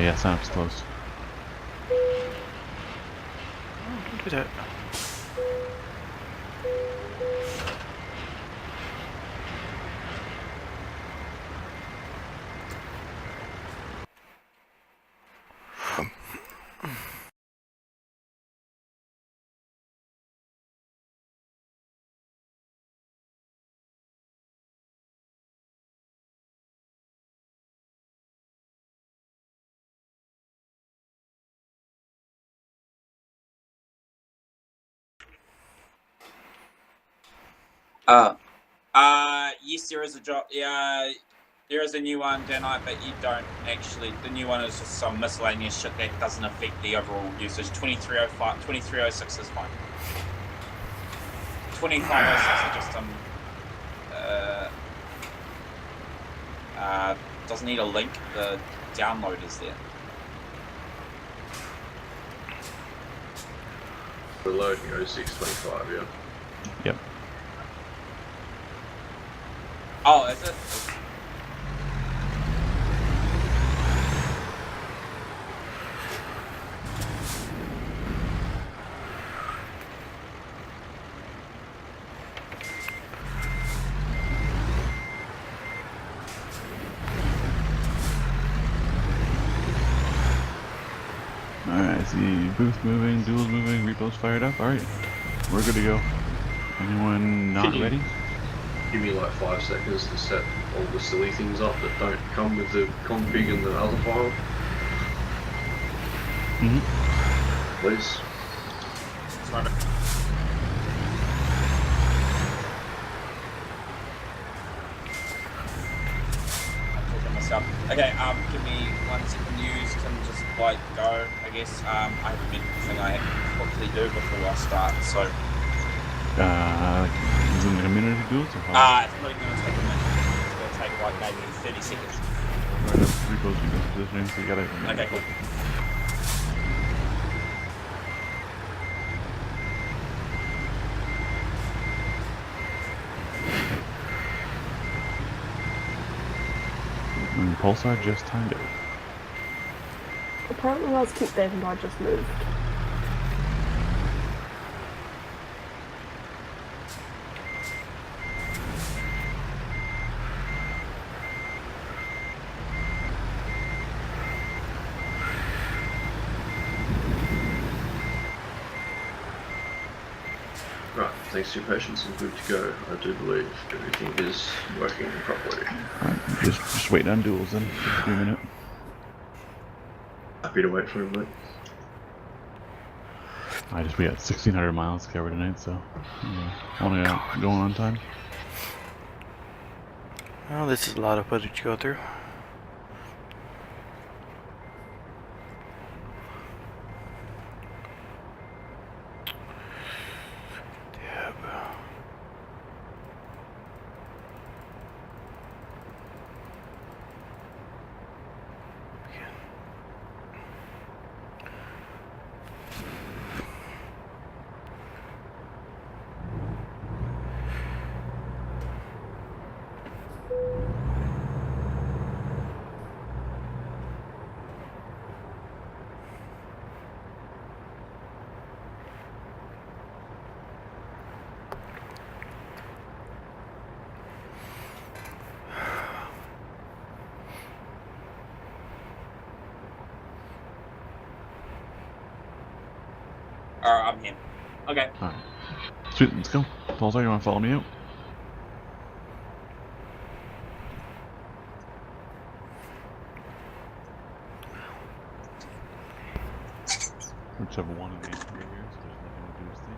yeah, sign up's closed. Oh, don't do that. Yes, there is a job. Yeah, there is a new one, Danite, but you don't actually. The new one is just some miscellaneous shit that doesn't affect the overall usage. 2305, 2306 is fine. 2506 is just some. Doesn't need a link. The download is there. We're loading 0625, yeah. Yep. Oh, is it? Alright, I see booth moving, duels moving, repos fired up. Alright, we're good to go. Anyone not ready? Give me like 5 seconds to set all the silly things up that don't come with the config and the other file. Please. Sorry. Okay, give me 1 second. News can just like go, I guess. I have a thing I have to quickly do before I start, so. Is it like a minute to do it? It's not even going to take a minute. It's going to take like maybe 30 seconds. Repos positioning, so you gotta. Okay, cool. And Pulsar just timed it. Apparently let's keep Dave and I just moved. Right, thanks for your patience and good to go. I do believe everything is working properly. Alright, just wait on duels then. Just give me a minute. Happy to wait for him, mate. We got 1,600 miles to cover tonight, so only going on time. Well, this is a lot of footage to go through. Alright, I'm here. Okay. Alright. Sweet, let's go. Pulsar, you wanna follow me out? Whichever one of these three here, so just let him do his thing.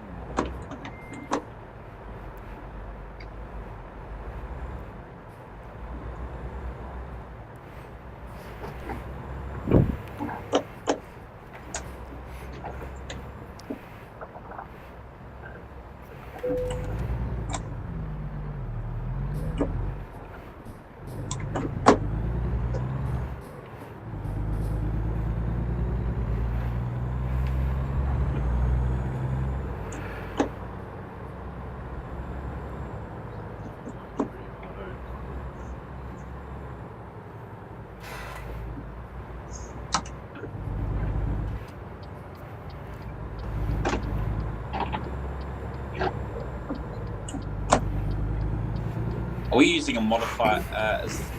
Are we using a modifier?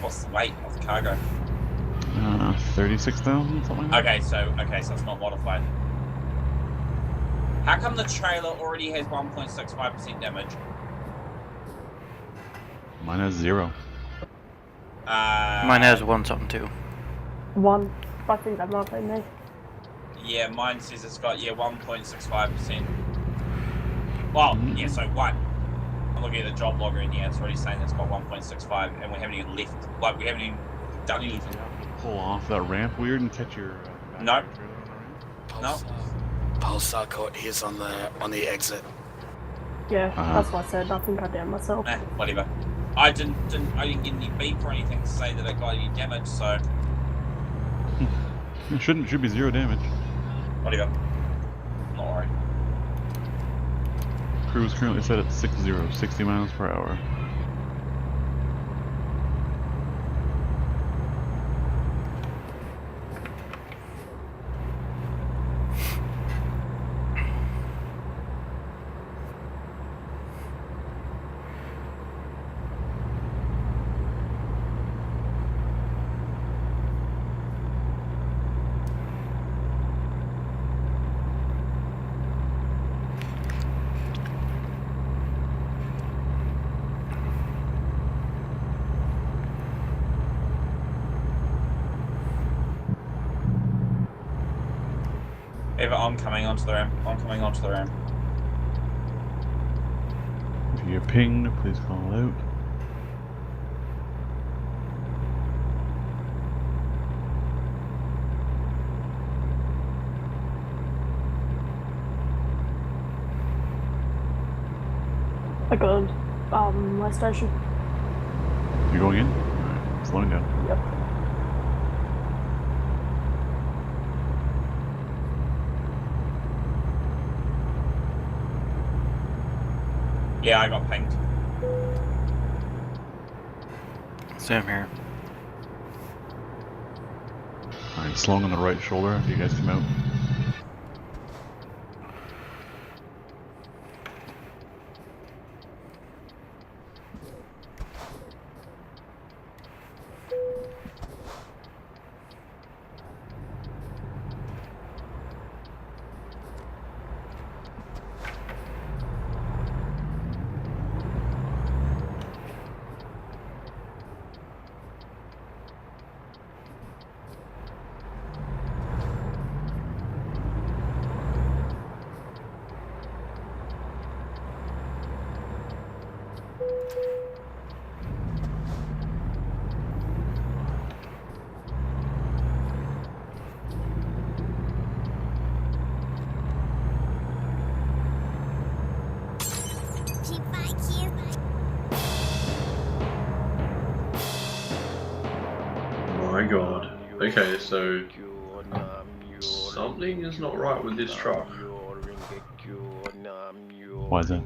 What's the weight of the cargo? 36,000, something like that. Okay, so it's not modified. How come the trailer already has 1.65% damage? Mine has 0. Mine has 1 something too. 1. I think that might be me. Yeah, mine says it's got 1.65%. Well, yeah, so 1. I'm looking at the job logger and it's already saying it's got 1.65, and we haven't even left. Like we haven't even done anything. Pull off that ramp weird and catch your. Nope. trailer on the ramp. No. Pulsar caught his on the exit. Yeah, that's what I said. I think I did myself. Whatever. I didn't get any beep or anything to say that I got any damage, so It should be 0 damage. whatever. Not worried. Cruise currently set at 60 miles per hour. Eva, I'm coming onto the ramp. If you get pinged, please call out. I got my station. You're going in? Alright, slowing down. Yep. Yeah, I got pinged. Same here. Alright, slowing on the right shoulder after you guys come out. My god. Okay, so something is not right with this truck. Why is that?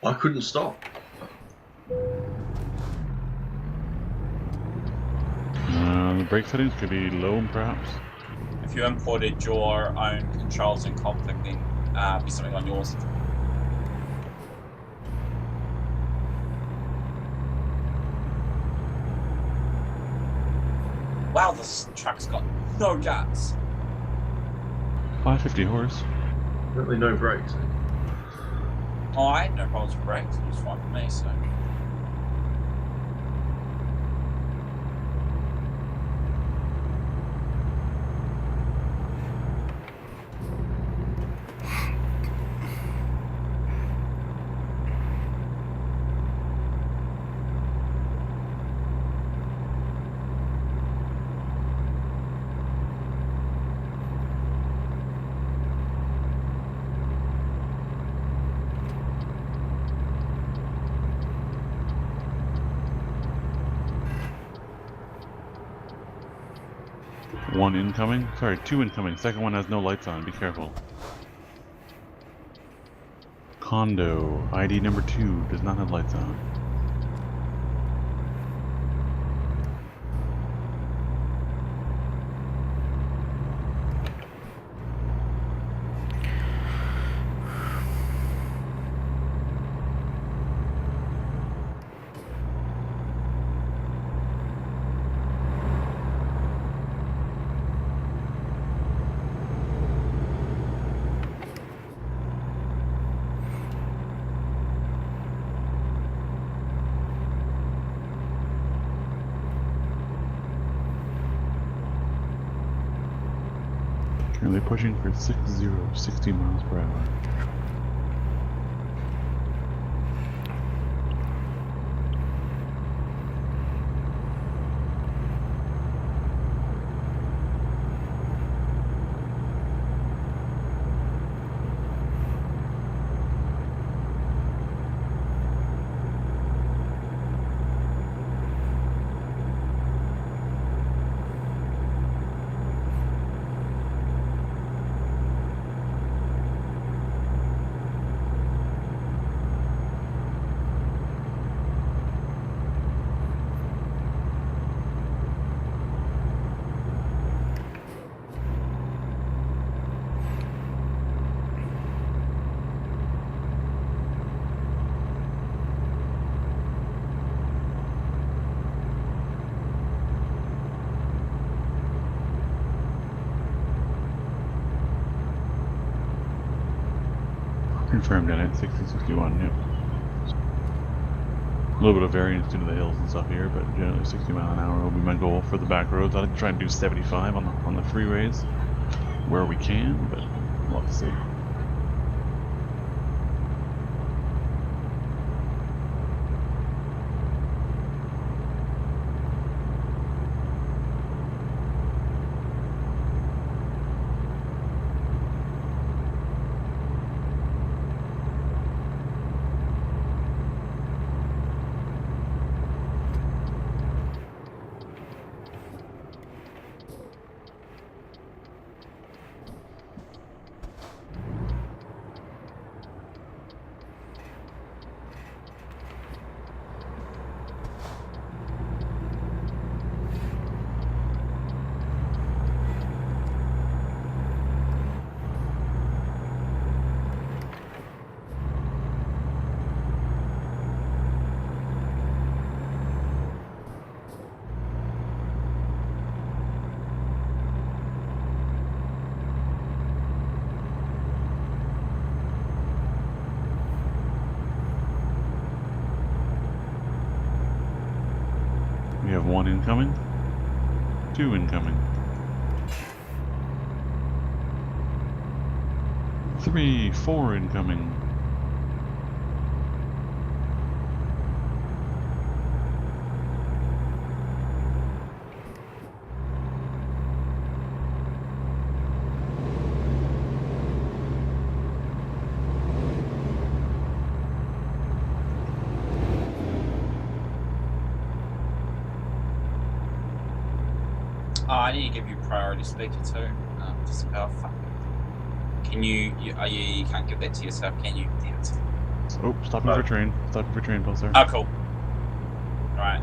I couldn't stop. The brake settings could be low, perhaps. If you imported your own controls and config, then be something on yours. Wow, this truck's got no guts. 550 horse. Really no brakes. Oh, I had no problems with brakes. It was fine for me, so. One incoming. Sorry, 2 incoming. Second one has no lights on. Be careful. Condo. ID number 2 does not have lights on. Currently pushing for 60 miles per hour. Confirmed in it, 60-61, yep. A little bit of variance due to the hills and stuff here, but generally 60 mile an hour will be my goal for the back roads. I like to try and do 75 on the freeways where we can, but we'll have to see. We have 1 incoming, 2 incoming, 3, 4 incoming. Oh, I need to give you priority speaker too. Just about Can you can't give that to yourself, can you? Damn it. Oh, stopping for train. Stopping for train, Pulsar. Oh, cool. Right.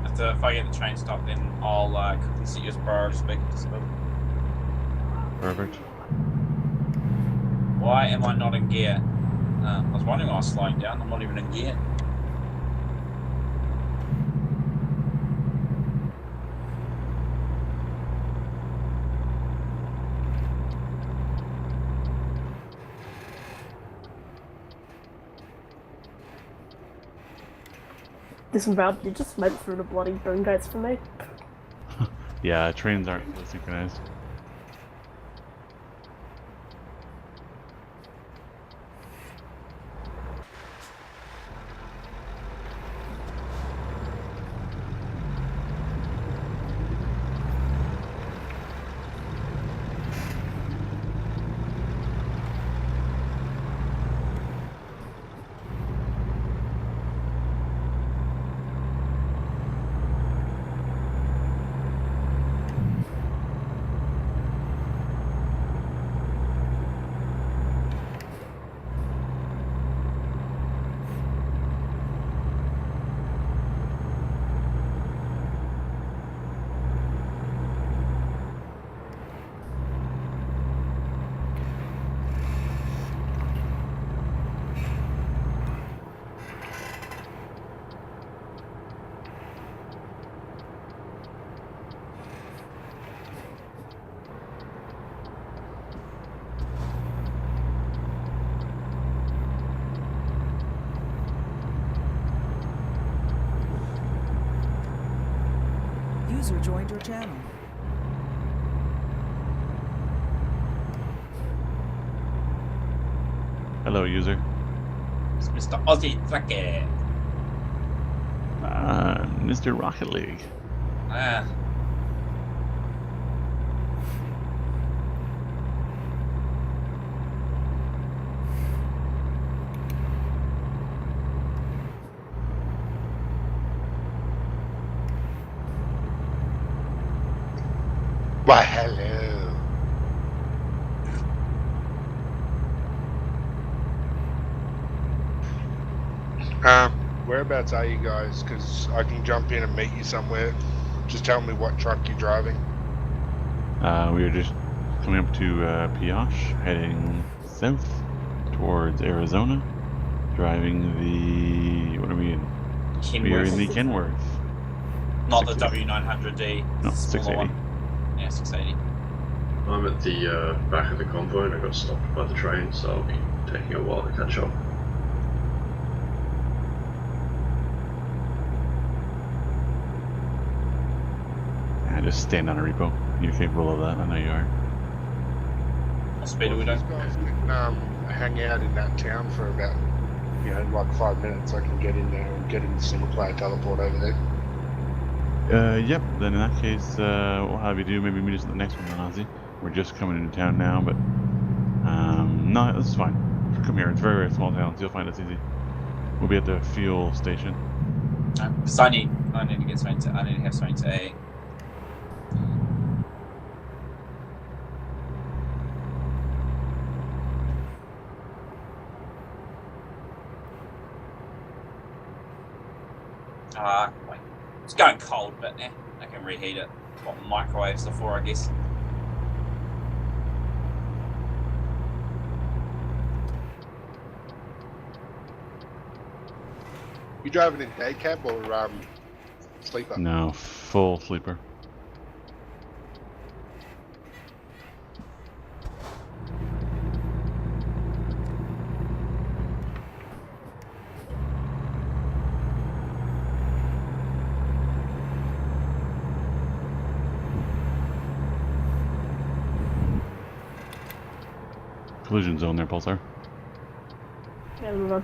After if I get the train stop, then I'll quickly set you as priority speaker. Perfect. Why am I not in gear? I was wondering why I was slowing down. I'm not even in gear. Listen, Brad, you just went through the bloody boom gates for me. Yeah, trains aren't fully synchronized. User joined your channel. Hello, user. It's Mr. Aussie Tracker. Mr. Rocket League. Ah. Why, hello. Whereabouts are you guys? Because I can jump in and meet you somewhere. Just tell me what truck you're driving. We are just coming up to Pioche, heading south towards Arizona, driving the... what are we in? We are in the Kenworth. Not the 680. W900D. No, smaller 680. one. Yeah, 680. I'm at the back of the convoy and I got stopped by the train, so I'll be taking a while to catch up. Just stand on a repo. You're capable of that. I know you are. What speed are we These doing? guys can hang out in that town for about, like 5 minutes. I can get in there and get in the single player teleport over there. Yep. Then in that case, we'll have you do maybe meet us at the next one, then, Ozzy. We're just coming into town now, but no, this is fine. Come here. It's very, very small towns. You'll find us easy. We'll be at the fuel station. Because I need to get something to. I need to have something to eat. Wait. It's going cold, but I can reheat it. What microwaves are for, I guess. You driving in day cab or sleeper? No, full sleeper. Collision zone there, Pulsar. Yeah, move on.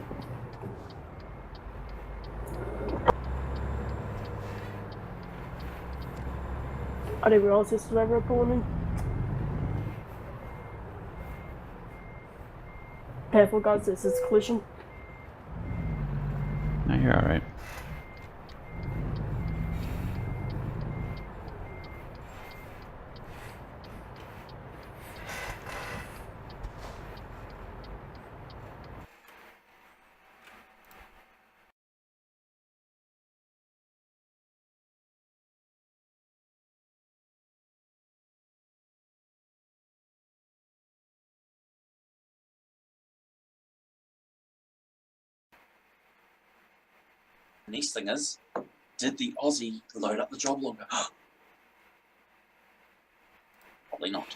I didn't realize this was over a warning. Careful guys, this is collision. No, you're alright. The next thing is, did the Aussie load up the job longer? Probably not.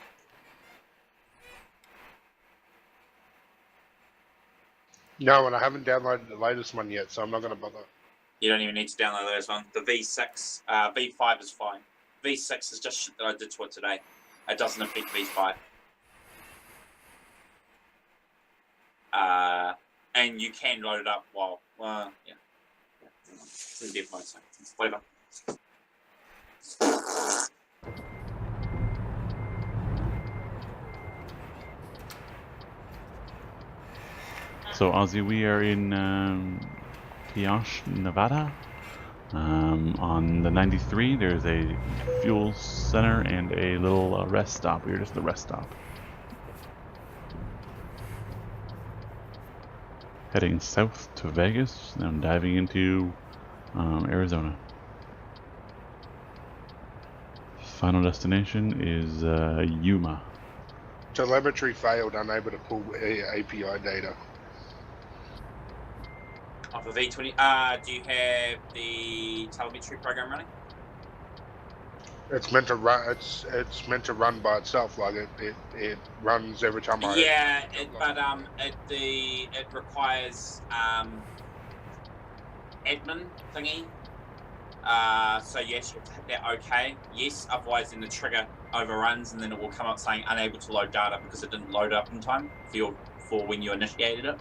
No, and I haven't downloaded the latest one yet, so I'm not going to bother. You don't even need to download those ones. The V6, V5 is fine. V6 is just shit that I did to it today. It doesn't affect V5. And you can load it up while, yeah. It's in dev mode, so it's flavor. So, Ozzy, we are in Pioche, Nevada. On the 93, there's a fuel center and a little rest stop. We are just at the rest stop. Heading south to Vegas, and diving into Arizona. Final destination is Yuma. Telemetry failed, unable to pull API data. Off of V20, do you have the telemetry program running? It's meant to run. It's meant to run by itself. Like it runs every time I. Yeah, but it requires admin thingy. So yes, you have to hit that OK. Yes, otherwise then the trigger overruns and then it will come up saying unable to load data because it didn't load up in time for for when you initiated it.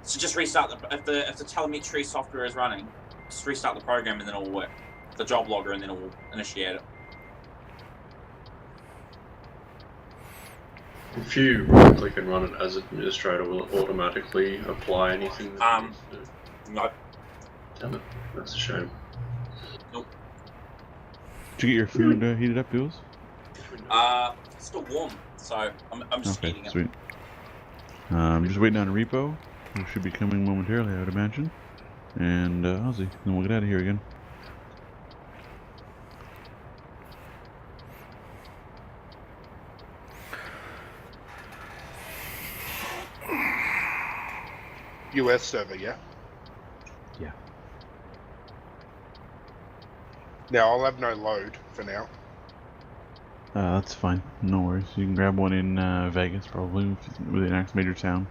So just restart if the telemetry software is running, just restart the program and then it'll work. The job logger and then it will initiate it. If you right click and run it as administrator, will it automatically apply anything that it needs to do? No. Damn it, that's a shame. Did you get your food heated up, Jules? It's still warm, so I'm just Okay, eating it. sweet. I'm just waiting on a repo, who should be coming momentarily, I would imagine. And Ozzy, then we'll get out of here again. US server, yeah? Yeah. Now, I'll have no load for now. That's fine. No worries. You can grab one in Vegas, probably, with the next major town.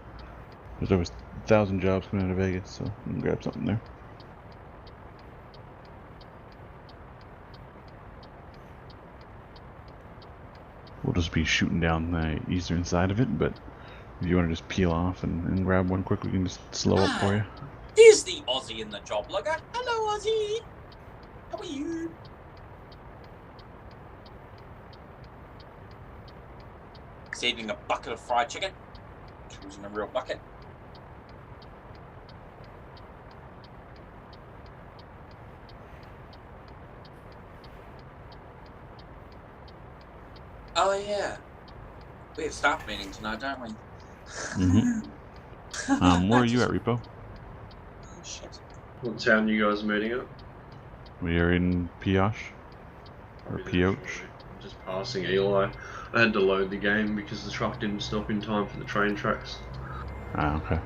There's over 1,000 jobs coming out of Vegas, so you can grab something there. We'll just be shooting down the eastern side of it, but if you want to just peel off and grab one quick, we can just slow up for you. There's the Aussie in the job logger. Hello, Aussie. How are you? He's eating a bucket of fried chicken. Comes in a real bucket. Oh yeah. We have staff meeting tonight, don't we? Mm-hmm. Where are you at, Repo? Oh shit. What town you guys meeting at? We are in Pioche. Or Pioche. I'm just passing Eli. I had to load the game because the truck didn't stop in time for the train tracks. Ah, okay.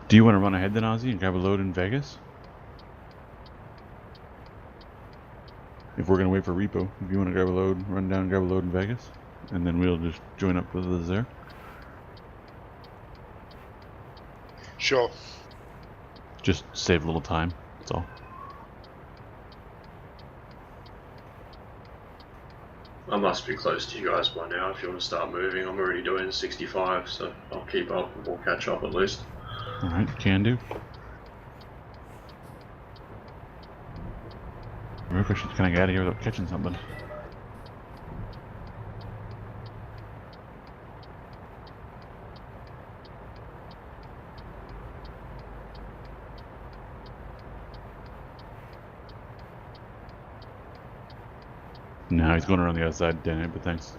Do you want to run ahead then, Ozzy, and grab a load in Vegas? If we're going to wait for Repo, if you want to grab a load, run down and grab a load in Vegas, and then we'll just join up with us there. Sure. Just save a little time, that's all. I must be close to you guys by now if you want to start moving. I'm already doing 65, so I'll keep up and we'll catch up at least. Alright, can do. Real question, can I get out of here without catching something? No, he's going around the outside, damn it, but thanks.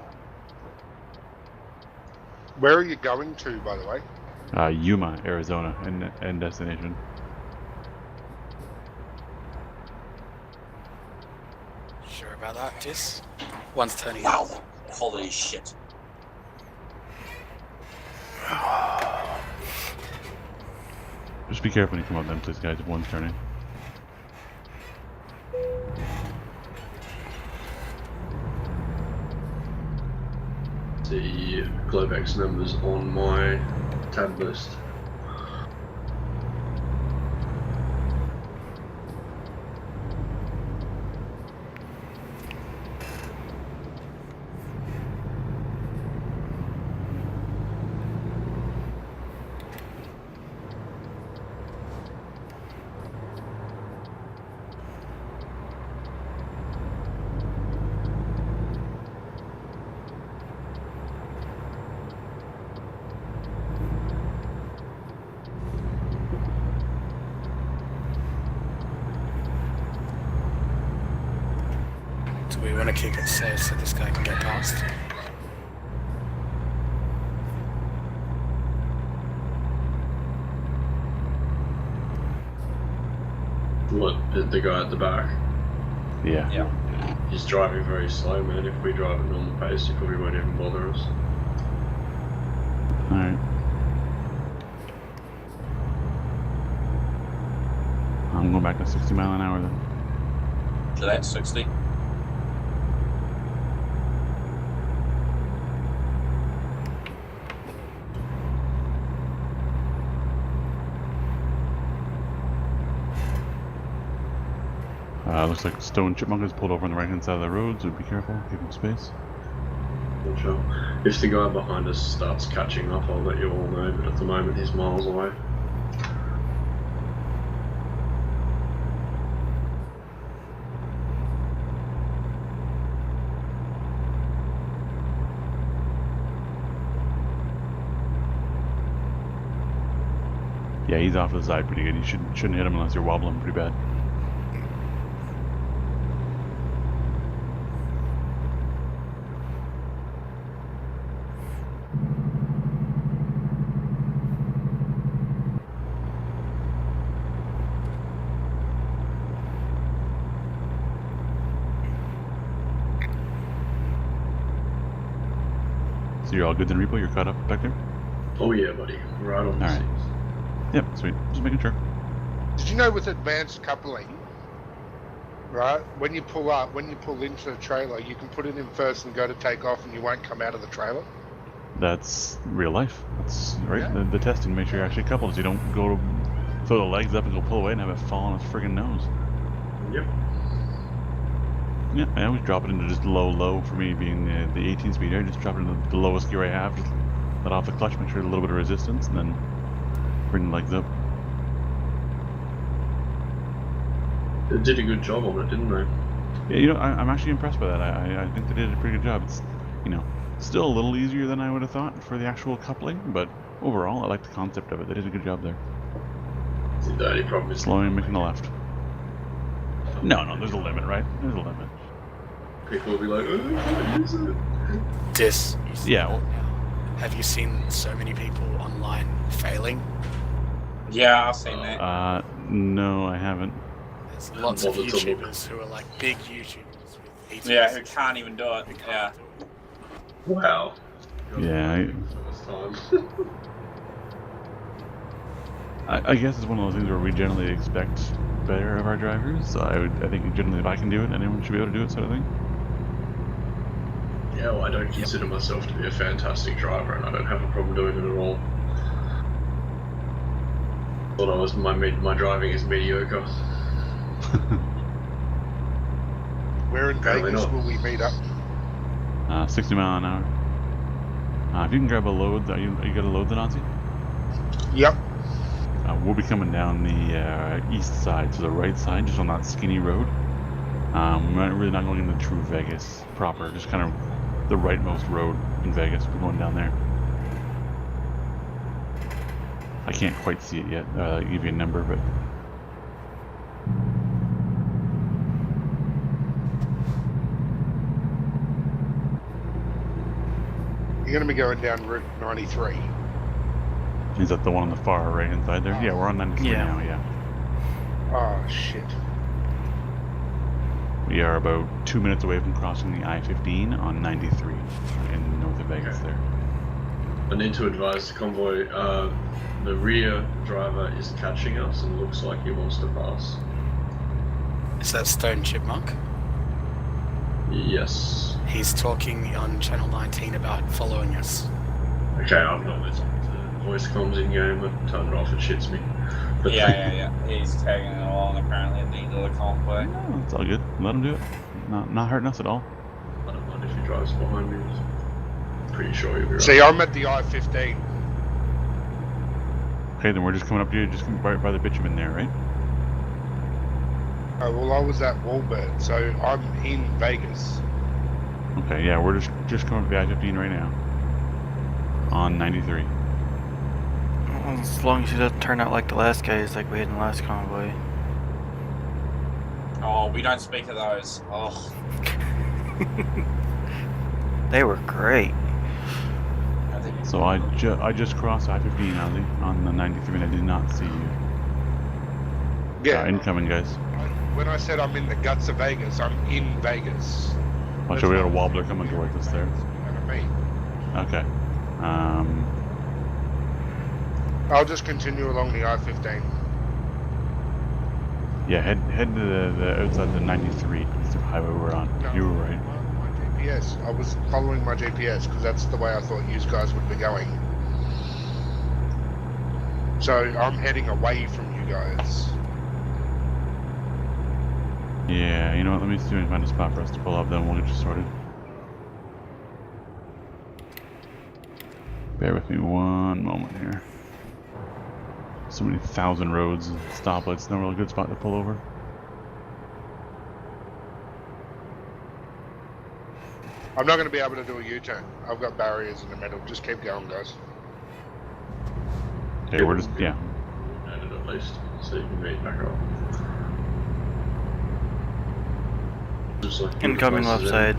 Where are you going to, by the way? Yuma, Arizona, and destination. Sure about that, Jis? One's turning Wow. Holy shit. Just be careful when you come up then, please, guys, if one's turning. The Globex numbers on my tab list. Do we want to keep it safe so this guy can get past? What, the guy at the back? Yeah. Yeah. He's driving very slow, man. If we drive at normal pace, he probably won't even bother us. Alright. I'm going back to 60 mile an hour then. So that's 60. Looks like Stone Chipmunk has pulled over on the right hand side of the road, so be careful, keep him space. Sure. If the guy behind us starts catching up, I'll let you all know, but at the moment he's miles away. Yeah, he's off to the side pretty good. You shouldn't hit him unless you're wobbling pretty bad. So you're all good then, Repo? You're caught up back there? Oh yeah, buddy. Right on the Alright. six. Yep, sweet. Just making sure. Did you know with advanced coupling, right? When you pull into the trailer, you can put it in first and go to take off, and you won't come out of the trailer. That's real life. That's right. Yeah. The testing, make sure you're actually coupled so you don't go to throw the legs up and go pull away and have it fall on his friggin' nose. Yep. Yeah, I always drop it into just low for me being the 18 speed. I just drop it into the lowest gear I have, just let off the clutch, make sure there's a little bit of resistance, and then bring the legs up. They did a good job on it, didn't they? Yeah, you know, I'm actually impressed by that. I think they did a pretty good job. It's, you know, still a little easier than I would have thought for the actual coupling, but overall, I like the concept of it. They did a good job there. The only problem is Slowing and making the left. No, there's a limit, right? There's a limit. people will be like, oh, I can't use it. Dis. You see Yeah, that now? Have you seen so many people online failing? Yeah, I've seen that. No, I haven't. There's lots of Bother to look. YouTubers who are like big YouTubers with 18 Yeah, who can't even do it. who can't Yeah. do it. Wow. Yeah, So much time. I guess it's one of those things where we generally expect better of our drivers. So I think generally if I can do it, anyone should be able to do it, sort of thing. Yeah, well, I don't consider myself to be a fantastic driver, and I don't have a problem doing it at all. Thought my driving is mediocre. Where in Apparently Vegas not. will we meet up? 60 mile an hour. If you can grab a load, you got a load then, Ozzy? Yep. We'll be coming down the east side, so the right side, just on that skinny road. We're really not going into true Vegas proper, just kind of the rightmost road in Vegas. We're going down there. I can't quite see it yet. I'll give you a number, but You're going to be going down Route 93. is that the one on the far right hand side there? Yeah, we're on 93 Yeah. now, yeah. Oh, shit. We are about 2 minutes away from crossing the I-15 on 93 in north of Vegas there. I need to advise the convoy, the rear driver is catching us and looks like he wants to pass. Is that Stone Chipmunk? Yes. He's talking on Channel 19 about following us. Okay, I'm not listening to voice comms in game, I turn it off, it shits me. But Yeah. He's tagging along apparently at the end of the convoy. No, it's all good. Let him do it. Not hurting us at all. I don't mind if he drives behind me. I'm pretty sure he'll be right. See, I'm at the I-15. Okay, then we're just coming up to you, just right by the bitumen there, right? Oh, well, I was at Walbert, so I'm in Vegas. Okay, yeah, we're just coming up the I-15 right now. On 93. Well, as long as he doesn't turn out like the last guys like we had in the last convoy. Oh, we don't speak of those. Oh, They were great. I think So I just crossed I-15 Ozzy, on the 93 and I did not see you. Yeah. Incoming, guys. When I said I'm in the guts of Vegas, I'm in Vegas. Watch out, we got a wobbler coming towards us there. You know what I mean? Okay. I'll just continue along the I-15. Yeah, head to the outside the 93. That's the highway we're on. No, You were right. My GPS. I was following my GPS because that's the way I thought you guys would be going. So I'm heading away from you guys. Yeah, you know what? Let me see if I can find a spot for us to pull up, then we'll get you sorted. Bear with me one moment here. So many thousand roads and stoplights, no real good spot to pull over. I'm not going to be able to do a U-turn. I've got barriers in the middle. Just keep going, guys. Okay, we're just, yeah. At least, so you can meet back up. Just like Incoming left side.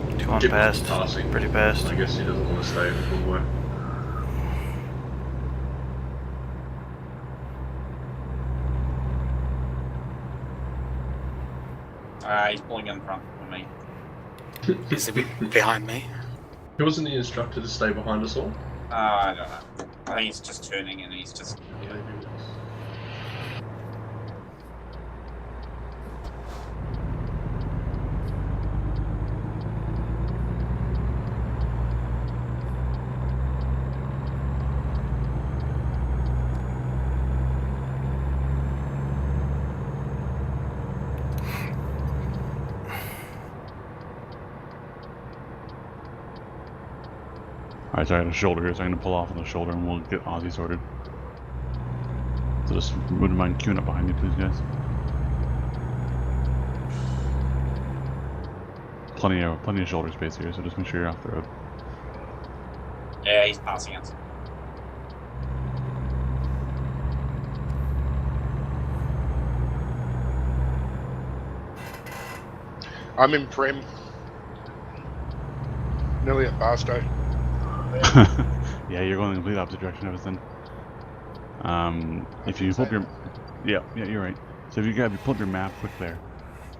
He's going past. Passing. Pretty fast. I guess he doesn't want to stay in the convoy. He's pulling in front of me. Is it behind me? He wasn't the instructor to stay behind us all? I don't know. I think he's just turning and he's just. Yeah, maybe it is. Alright, so I got a shoulder here, so I'm gonna pull off on the shoulder and we'll get Ozzy sorted. So just wouldn't mind queuing up behind me, please, guys. Plenty of shoulder space here, so just make sure you're off the road. Yeah, he's passing us. I'm in Prim. Nearly at Barstow. Yeah, you're going the complete opposite direction I was in. If you pull up your, yeah, you're right. So if you pull up your map quick there,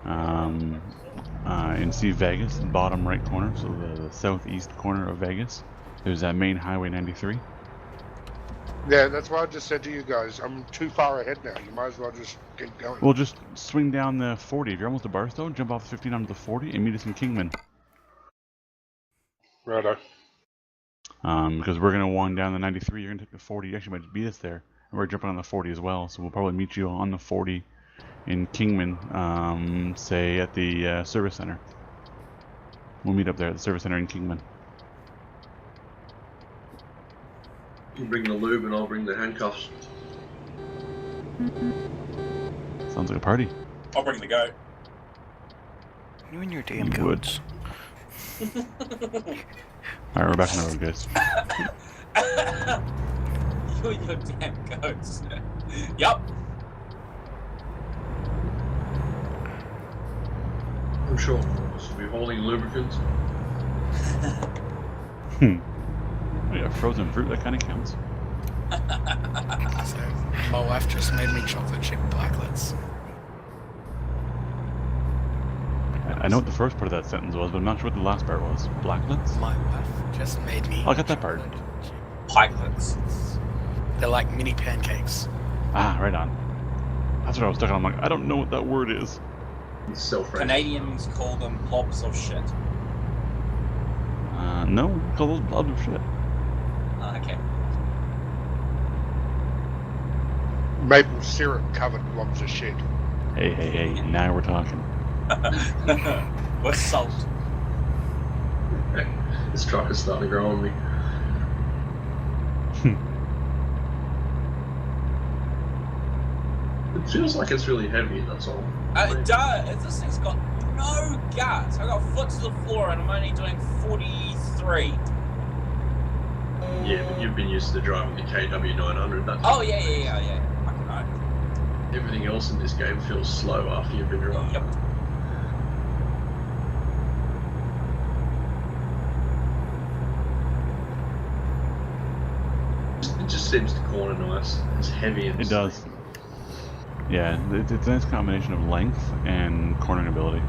and see Vegas, bottom right corner, so the southeast corner of Vegas, there's that main highway 93. Yeah, that's what I just said to you guys. I'm too far ahead now. You might as well just keep going. Well, just swing down the 40. If you're almost to Barstow, jump off the 15 onto the 40 and meet us in Kingman. Righto. Because we're going to wind down the 93, you're going to take the 40, you actually might beat us there. And we're jumping on the 40 as well, so we'll probably meet you on the 40 in Kingman, say at the service center. We'll meet up there at the service center in Kingman. You bring the lube and I'll bring the handcuffs. Sounds like a party. I'll bring the goat. You and your damn You would. goats. Alright, we're back on the road, guys. You and your damn goats. Yup. I'm sure we'll be holding lubricants. Oh, yeah, frozen fruit, that kind of counts. So, my wife just made me chocolate chip blacklets. I know what the first part of that sentence was, but I'm not sure what the last part was. Blacklets? My wife just made me. I got that part. chocolate chip Pikelets. They're like mini pancakes. Ah, right on. That's what I was stuck on. I'm like, I don't know what that word is. It's self-raised. Canadians call them blobs of shit. No, we call those blobs of shit. Okay. Maple syrup covered blobs of shit. Hey, now we're talking. With salt. This truck is starting to grow on me. It feels like it's really heavy, that's all. It does. This thing's got no guts. I got foot to the floor and I'm only doing 43. Yeah, but you've been used to driving the KW900. That's Oh, yeah. Fucking right. everything else in this game feels slow after you've been driving. Yep. It just seems to corner nice. It's heavy and It does. Yeah, it's a nice combination of length and cornering ability.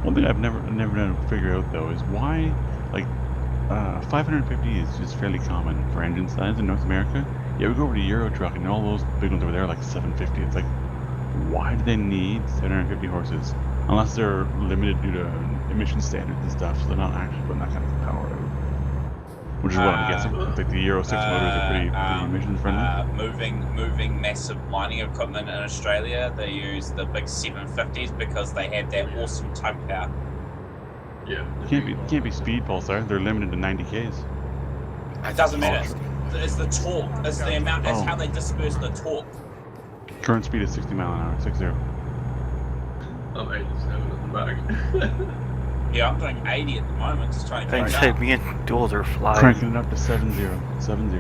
One thing I've never been able to figure out though is why, like, 550 is just fairly common for engine size in North America. Yeah, we go over to Euro Truck and all those big ones over there are like 750. It's like, why do they need 750 horses? Unless they're limited due to emission standards and stuff, so they're not actually putting that kind of power out. Which is what I'm guessing. Like the Euro 6 motors are pretty emissions friendly. Moving massive mining equipment in Australia, they use the big 750s because they have that awesome tug power. Yeah. Can't be speed pulsar. They're limited to 90 k's. It doesn't matter. It's the torque. It's the amount. That's how they disperse the torque. Current speed is 60 mile an hour. 60. I'm 87 at the back. Yeah, I'm doing 80 at the moment, just trying to Thanks, catch up. me and Duels are flying. Cranking it up to 70. 70.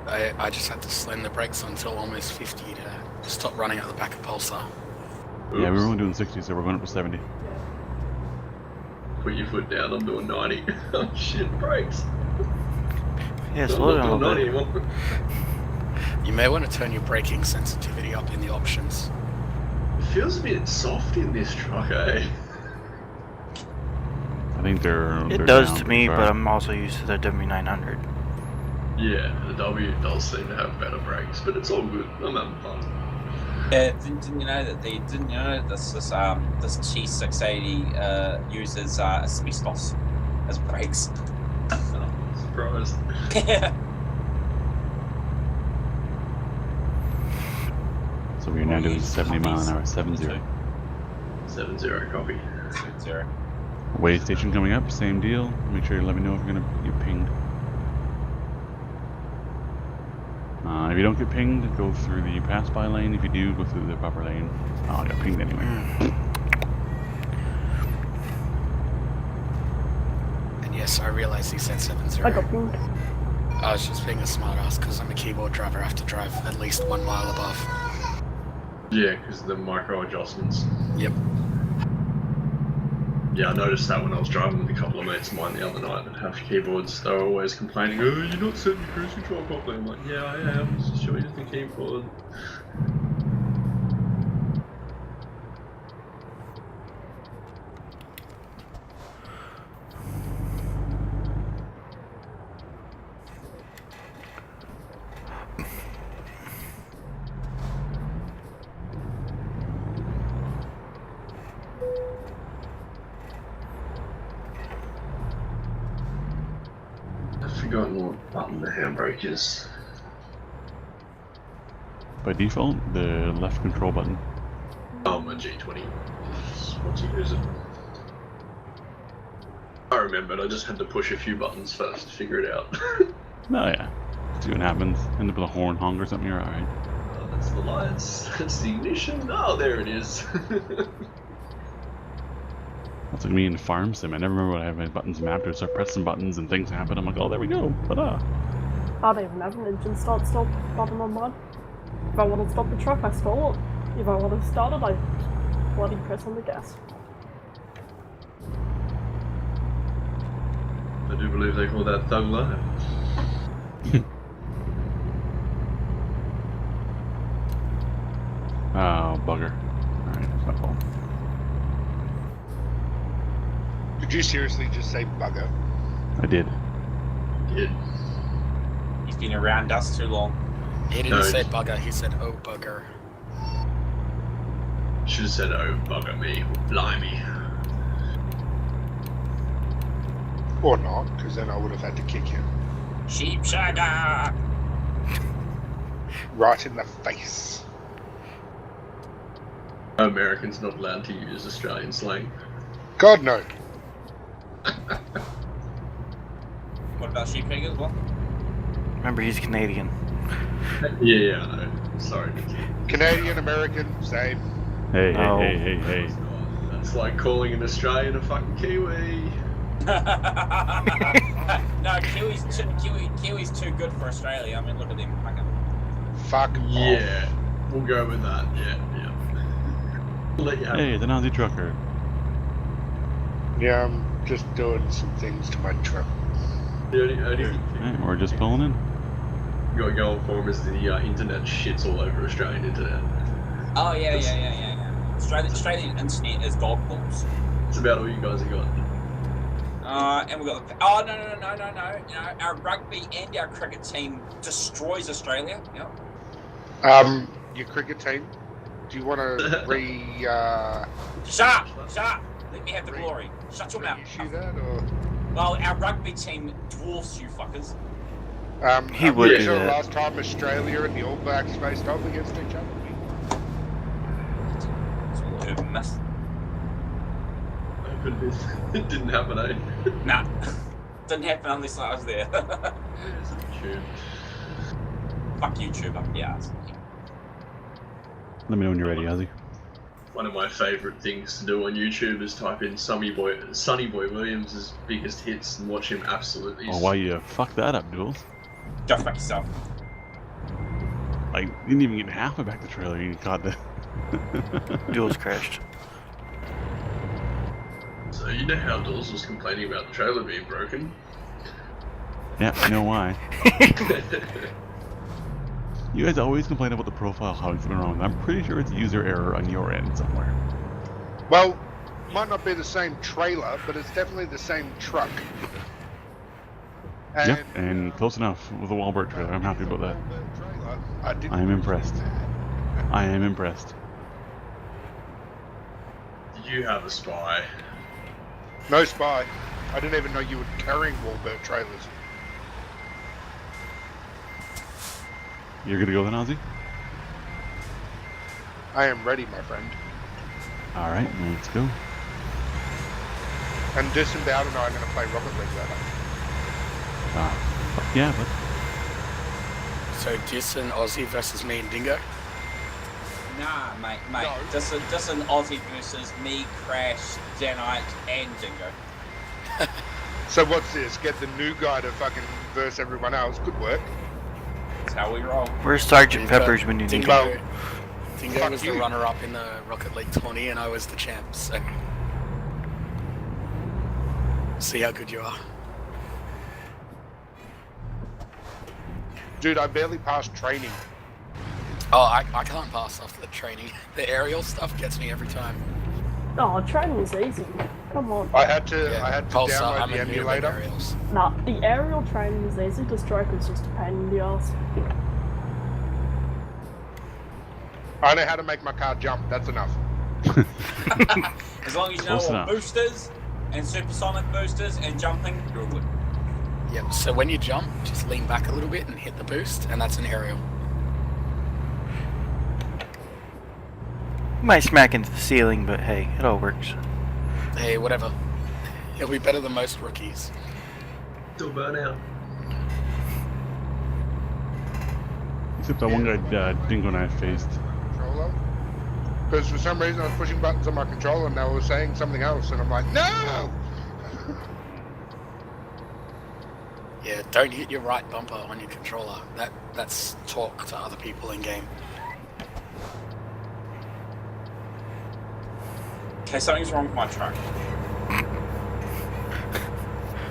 I just had to slam the brakes until almost 50 to stop running at the back of Pulsar. Yeah, we were only doing 60, so we're going up to 70. Put your foot down, I'm doing 90. Oh shit, brakes. Yeah, I'm slow not down a doing little 90 bit. anymore. You may want to turn your braking sensitivity up in the options. It feels a bit soft in this truck, eh? I think they're It does down to me, far. but I'm also used to the W900. Yeah, the W does seem to have better brakes, but it's all good. I'm having fun. Didn't you know that this T680 uses asbestos as brakes? I'm surprised. So we're now doing 70 mile an hour. 70. 7-0 copy. 0. Way station coming up. Same deal. Make sure you let me know if you're gonna get pinged. If you don't get pinged, go through the pass-by lane. If you do, go through the proper lane. Oh, I got pinged anyway. And yes, I realize he said 7-0. I got pinged. I was just being a smartass because I'm a keyboard driver. I have to drive at least 1 mile above. Yeah, because the micro adjustments. Yep. Yeah, I noticed that when I was driving with a couple of mates of mine the other night that have keyboards. They were always complaining, "Oh, you're not setting your cruise control properly." I'm like, "Yeah, I am. Just show you the keyboard." I've forgotten what button the handbrake is. By default, the left control button. Oh, my G20. What's he using? I remembered, I just had to push a few buttons first to figure it out. Oh yeah. See what happens. End up with a horn honk or something. You're alright. Oh, that's the lights. That's the ignition. Oh, there it is. That's like me in Farm Sim. I never remember what I have my buttons mapped to. So I press some buttons and things happen. I'm like, oh, there we go. Ta-da. I don't even have an engine stop button on mine. If I want to stop the truck, I stall it. If I want to start it, I bloody press on the gas. I do believe they call that thug life. Oh, bugger. Alright, that's my fault. Did you seriously just say bugger? I did. Kid. He's been around us too long. He didn't No, say he- bugger, he said oh bugger. Should have said, "Oh, bugger me, blimey." Or not, because then I would have had to kick him Sheep shagger! right in the face. Americans not allowed to use Australian slang. God, no. What about sheep shagger as well? Remember, he's Canadian. Yeah, I know. Sorry, Nicky. Canadian, American, same. Hey, No. hey. That's like calling an Australian a fucking Kiwi. No, Kiwi's too good for Australia. I mean, look at them. Fuck off. Yeah, we'll go with that. Yeah. Let you have Hey, the Nazi trucker. Yeah, I'm just doing some things to my truck. The only thing Hey, we're just pulling in. you got going for him is the internet shits all over Australian internet. Oh yeah. Australian internet is golf balls. It's about all you guys have got. And we got. Oh no! Our rugby and our cricket team destroys Australia. Yep. Your cricket team, do you want to Shut up! Let me have the glory. Shut your mouth. reissue that, or? Well, our rugby team dwarfs you fuckers. He I'm would pretty do sure the that. last time Australia and the All Blacks faced off against each other. It's all urban myth. Open myth. It didn't happen, eh? Nah. Didn't happen unless I was there. It's true. Fuck YouTube up the ass. Let me know when you're ready, Ozzy. One of my favourite things to do on YouTube is type in Sonny Boy Williams' biggest hits and watch him absolutely. Oh, why you fuck that up, Duels? Just fuck yourself. I didn't even get half back the trailer. You caught the. Duels crashed. So you know how Dawes was complaining about the trailer being broken? Yeah, I know why. You guys always complain about the profile, how it's been wrong. I'm pretty sure it's user error on your end somewhere. Well, might not be the same trailer, but it's definitely the same truck. Yep, and close enough with the Wahlberg trailer. I'm happy about that. I am impressed. I am impressed. Did you have a spy? No spy. I didn't even know you were carrying Wahlberg trailers. You're gonna go then, Ozzy? I am ready, my friend. Alright, let's go. And Disemboweled and I are going to play Rocket League later. Fuck yeah, but So Dis and Aussie versus me and Dingo. Nah, mate. No. Just an Aussie versus me, Crash, Danite, and Dingo. So what's this? Get the new guy to fucking verse everyone else. Good work. That's how we roll. Where's Sergeant Dingo- Peppers when you need Dingo, him? Dingo Fuck was you. the runner-up in the Rocket League 20 and I was the champ, so... See how good you are. Dude, I barely passed training. Oh, I can't pass after the training. The aerial stuff gets me every time. Oh, training is easy. Come on. I had to Pulsar, download I'm the a noob at emulator. aerials. Nah, the aerial training is easy, the stroke is just a pain in the ass. I know how to make my car jump. That's enough. As long as you know Close what enough. boosters and supersonic boosters and jumping, you're good. Yep, so when you jump, just lean back a little bit and hit the boost, and that's an aerial. You might smack into the ceiling, but hey, it all works. Hey, whatever. He'll be better than most rookies. Still burn out. except that one guy Dingo and I faced. Controller. Because for some reason I was pushing buttons on my controller and they were saying something else, and I'm like, no! Yeah, don't hit your right bumper on your controller. That's talk to other people in game. Okay, something's wrong with my truck.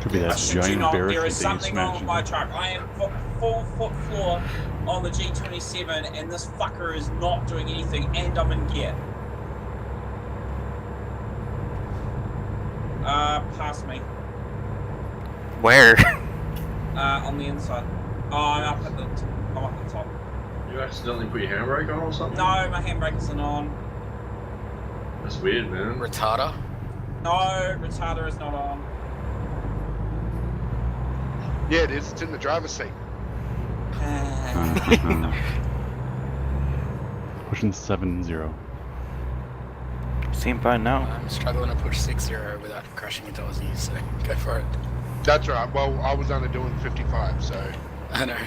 Could be I that shit you giant not, barricade there is that you something wrong smashed with my into. truck. I am 4 foot floor on the G27 and this fucker is not doing anything and I'm in gear. Past me. Where? On the inside. Oh, I'm up at the top. You accidentally put your handbrake on or something? No, my handbrake isn't on. That's weird, man. Retarder? No, retarder is not on. Yeah, it is. It's in the driver's seat. Pushing 7-0. Seem fine now. I'm struggling to push 6-0 without crashing into Aussie, so go for it. That's right. Well, I was only doing 55, so... I know.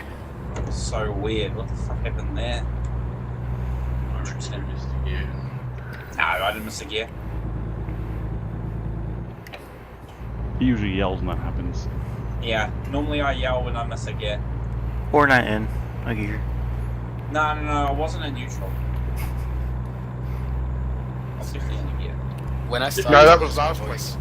So weird. What the fuck happened there? I reckon you missed a gear. No, I didn't miss a gear. He usually yells when that happens. Yeah, normally I yell when I miss a gear. Or not in a gear. No, I wasn't in neutral. I was definitely in a gear. When I started No, that to was lose my last week. voice,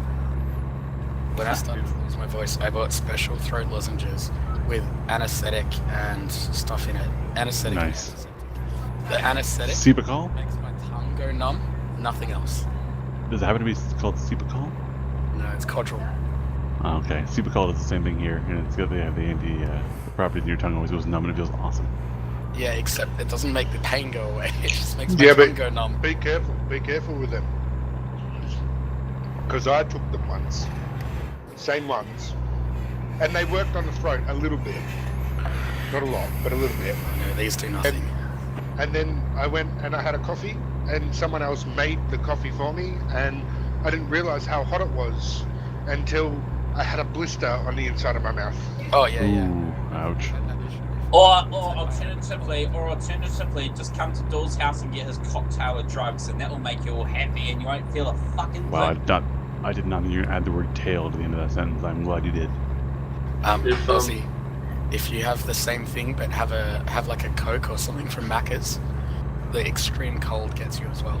when I started to lose my voice, I bought special throat lozenges with anesthetic and stuff in it. Anesthetic. and Nice. antiseptic. The anesthetic Cepacol? makes my tongue go numb. Nothing else. Does it happen to be called Cepacol? No, it's Codral. Oh, okay. Cepacol does the same thing here, and it's got the anti properties in your tongue always goes numb and it feels awesome. Yeah, except it doesn't make the pain go away. It just makes my Yeah, tongue but- go numb. Be careful with them. Because I took them once. same ones, and they worked on the throat a little bit, not a lot, but a little bit. No, these do nothing. And then I went and I had a coffee, and someone else made the coffee for me, and I didn't realize how hot it was until I had a blister on the inside of my mouth. Oh yeah, yeah. Ooh, ouch. Or alternatively, just come to Dool's house and get his cocktail of drugs, and that will make you all happy, and you won't feel a fucking Wow, thing. I did not even add the word tail to the end of that sentence. I'm glad you did. Ozzy, if you have the same thing but have like a Coke or something from Macca's, the extreme cold gets you as well.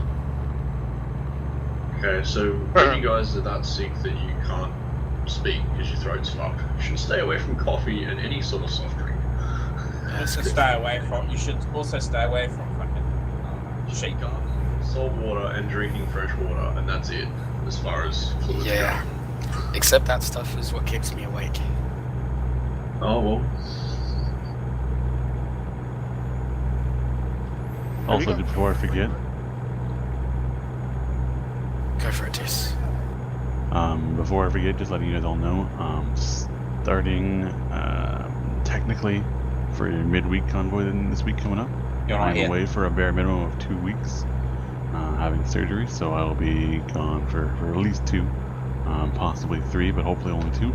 Okay, so when you guys are that sick that you can't speak because your throat's fucked, you should stay away from coffee and any sort of soft drink. You should stay away from. You should also stay away from fucking sheep. Salt water and drinking fresh water, and that's it as far as fluids Yeah. Except that stuff is what keeps me awake. go. Oh well. Also, before I forget, Go for it, Tess. just letting you guys all know, starting technically for your midweek convoy this week coming up, You're not I'm here. away for a bare minimum of 2 weeks, having surgery, so I'll be gone for at least 2, possibly 3, but hopefully only 2.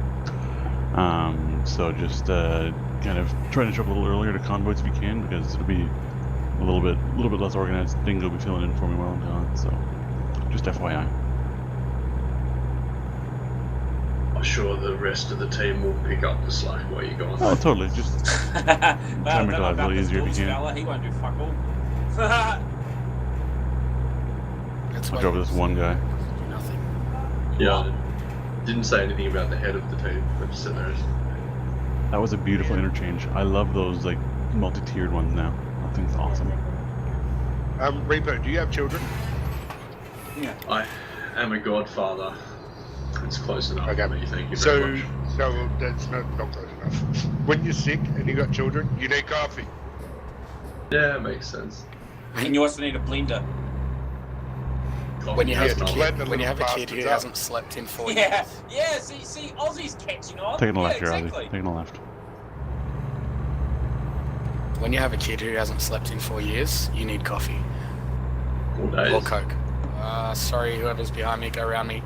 So just kind of trying to show up a little earlier to convoys if you can, because it'll be a little bit less organized. Dingo will be filling in for me while I'm gone, so just FYI. I'm sure the rest of the team will pick up the slack while you're gone. Oh, totally. Just Well, Try to make it a lot about really this easier if you Dool's can. fella, he won't do fuck all. That's I'll why drop this one guy. do nothing. Yeah. Didn't say anything about the head of the team. I just said there's. That was a beautiful interchange. I love those like multi-tiered ones now. That thing's awesome. Reaper, do you have children? I am a godfather. It's close enough Okay. for me, thank you So, very much. no, that's not close enough. When you're sick and you got children, you need coffee. Yeah, it makes sense. And you also need a blender. When you have Yeah, a to kid, blend the when you little have a kid who bastards up. hasn't slept in 4 Yeah, years. yeah. See, Aussie's catching on. Taking a yeah, left here, exactly. Ozzy. Taking a left. When you have a kid who hasn't slept in 4 years, you need coffee 4 days. or Coke. Sorry, whoever's behind me, go around me.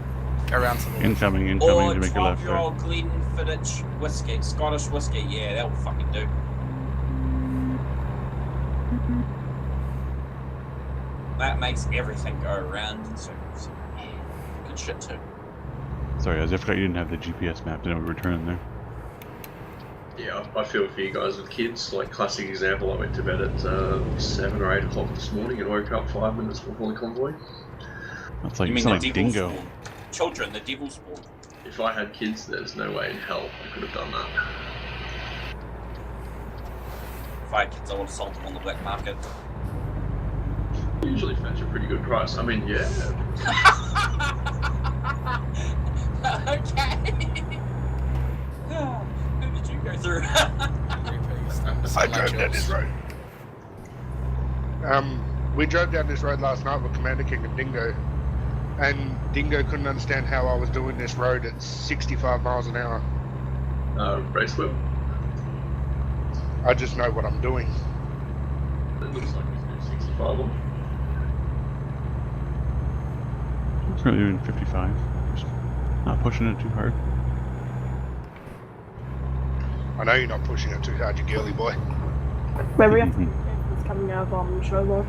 Go round to the left. Incoming Or to make a left there. 12-year-old Glenfiddich whiskey, Scottish whiskey. Yeah, that will fucking do. That makes everything go around in circles. Yeah, good shit too. Sorry, Ozzy, I forgot you didn't have the GPS map to know we were turning there. Yeah, I feel for you guys with kids. Like, classic example, I went to bed at 7 or 8 o'clock this morning and woke up 5 minutes before the convoy. That's like, You you mean sound the like devil's Dingo. spawn? Children, the devil's spawn. If I had kids, there's no way in hell I could have done that. If I had kids, I would have sold them on the black market. Usually fetch a pretty good price. I mean, yeah. Okay. Who did you go through? I drove down this road. We drove down this road last night with Commander King and Dingo, and Dingo couldn't understand how I was doing this road at 65 miles an hour. Race whip. I just know what I'm doing. It looks like he's doing 65 on. I'm currently doing 55. Just not pushing it too hard. I know you're not pushing it too hard, you girly boy. Where we have to be careful is coming out of Sherlock.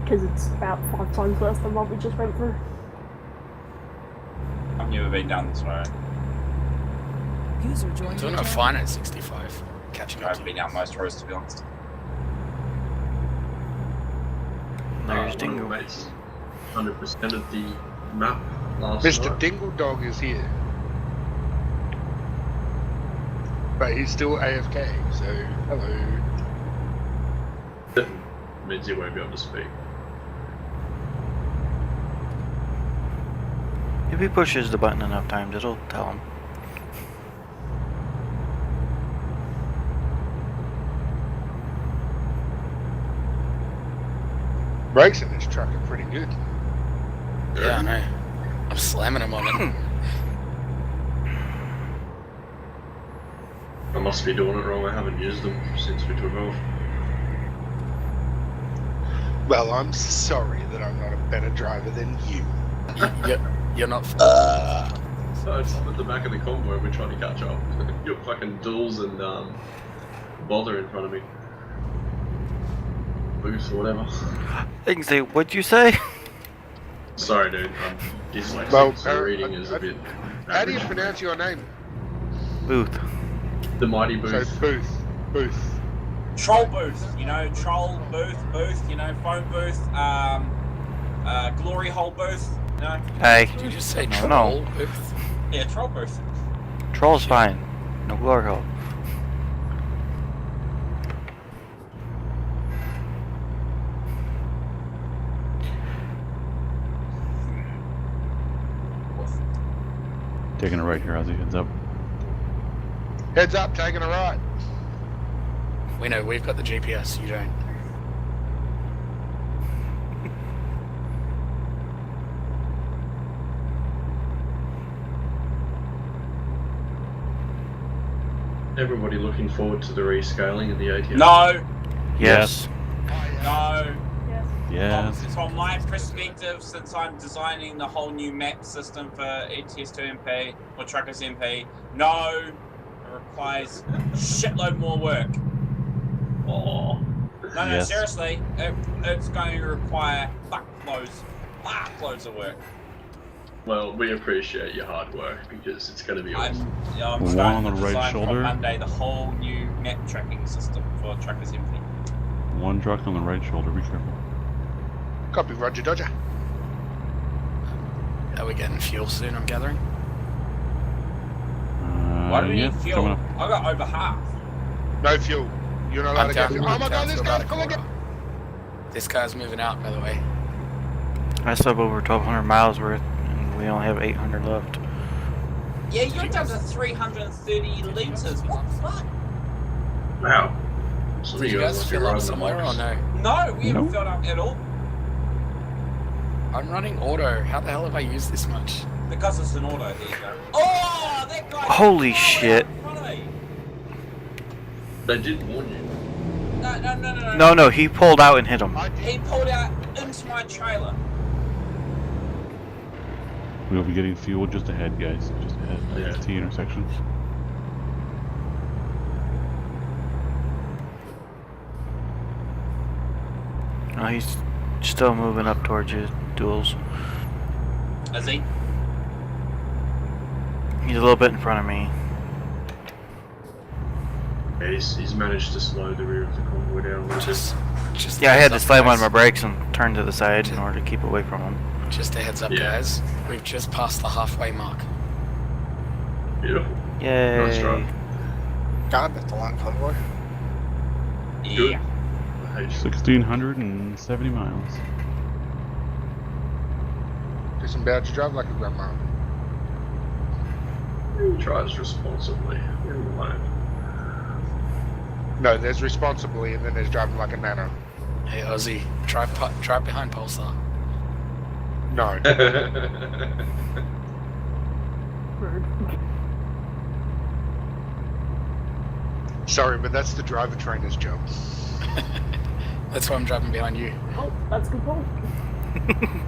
Because it's about 5 times less than what we just went through. I've never been down this way. User joined Doing your it channel. fine at 65. Catching up I've to been you. down most roads, to be honest. There's One of Dingo. my mates 100% of the map last Mr. night. Dingle Dog is here. But he's still AFK, so hello. Means he won't be able to speak. If he pushes the button enough times, it'll tell him. Brakes in this truck are pretty good. Yeah, I know. I'm slamming him on it. I must be doing it wrong. I haven't used them since we took off. Well, I'm sorry that I'm not a better driver than you. You're not. So it's up at the back of the convoy and we're trying to catch up. You're fucking duels and bother in front of me. Boost or whatever. They can say, what'd you say? Sorry, dude. I'm dyslexic, Well, so reading is a bit. How do you average. pronounce your name? Booth. The mighty Booth? So Booth. Troll booth, you know, troll booth, you know, phone booth, glory hole booth, you know. Hey. Did you just say No, troll? no. Booth? Yeah, troll booth. Troll's fine. No glory hole. Taking a right here, Ozzy. Heads up. Heads up, taking a right. We know, we've got the GPS, you don't. Everybody looking forward to the rescaling of the ATM? No, Yes. no. Yes. Yes. From my perspective, since I'm designing the whole new map system for ETS2MP or Truckers MP, no, it requires shitload more work. Oh. No, Yes. seriously, it's going to require fuckloads of work. Well, we appreciate your hard work because it's going to be I'm awesome. One starting on to the right design shoulder. from Monday the whole new map tracking system for Truckers MP. One truck on the right shoulder. Be careful. Copy, Roger Dodger. Are we getting fuel soon, I'm gathering? Why do we yeah, need fuel? coming up. I got over half. No fuel. You're not allowed I'm to down, get fuel. Oh my down god, to this about guy's a pulling it. quarter. This guy's moving out, by the way. I still have over 1,200 miles worth, and we only have 800 left. Yeah, you're down to 330 litres. What the fuck? Wow. Some of Did you guys guys must be fill up riding the somewhere or bikes. no? No, we haven't Nope. filled up at all I'm running auto. How the hell have I used this much? because it's an auto. There you go. Oh, that guy! Holy shit. In front of me. They did warn you. No, he pulled out and hit him. He pulled out into my trailer. We'll be getting fuel just ahead, guys. Just ahead. Yeah. T intersection. Oh, he's still moving up towards you, duels. Is he? He's a little bit in front of me. Yeah, he's managed to slow the rear of the convoy down a little bit. Just Yeah, I had to heads up, slam on guys. my brakes and turn to the side in order to keep away from him. Just a heads up, Yeah. guys. We've just passed the halfway mark. Beautiful. Yay. Nice drive. God, that's a long convoy. Good. Yeah. Hey, 1,670 miles. Just about to drive like a grandma. he drives responsibly. Leave him alone. No, there's responsibly and then there's driving like a nano. Hey, Ozzy, drive behind Pulsar. No. Rude. Sorry, but that's the driver trainer's job. That's why I'm driving behind you. Oh, that's a good point.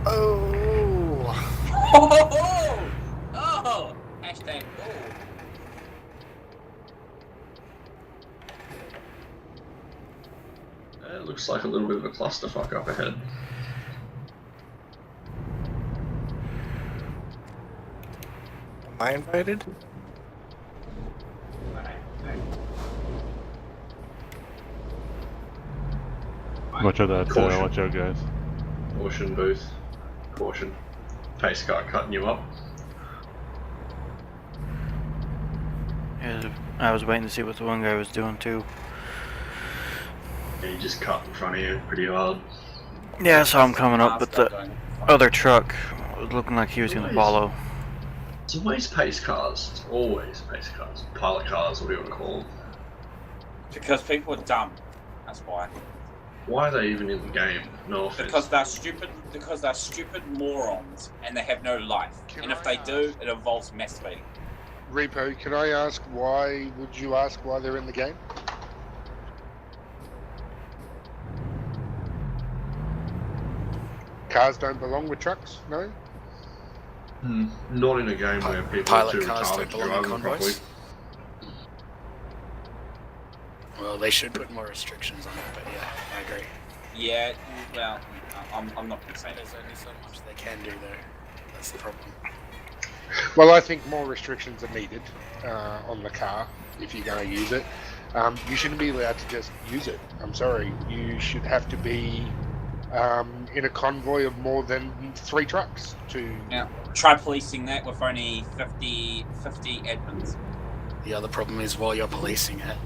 Oh. Oh! Hashtag oh. It looks like a little bit of a clusterfuck up ahead. Am I invited? Watch out, that. Caution. Watch out, guys. Caution, Booth. Caution. Pace car cutting you up. Yeah, I was waiting to see what the one guy was doing too. And he just cut in front of you pretty hard. Yeah, I saw him coming up, but the other truck was looking like he was gonna follow. It's always pace cars. It's always pace cars. Pilot cars, what do you want to call them? Because people are dumb. That's why. Why are they even in the game? No offense. Because they're stupid. Because they're stupid morons, and they have no life. And if they do, it involves masturbating. Repo, can I ask why? Would you ask why they're in the game? Cars don't belong with trucks, no? Not in a game where people Pilot are too cars retarded don't to belong drive in them properly. convoys. Well, they should put more restrictions on it, but yeah, I agree. Yeah, well, I'm not going to say that. There's only so much they can do, though. That's the problem. Well, I think more restrictions are needed on the car if you're going to use it. You shouldn't be allowed to just use it. I'm sorry. You should have to be in a convoy of more than 3 trucks to... Now, try policing that with only 50 admins. The other problem is while you're policing it,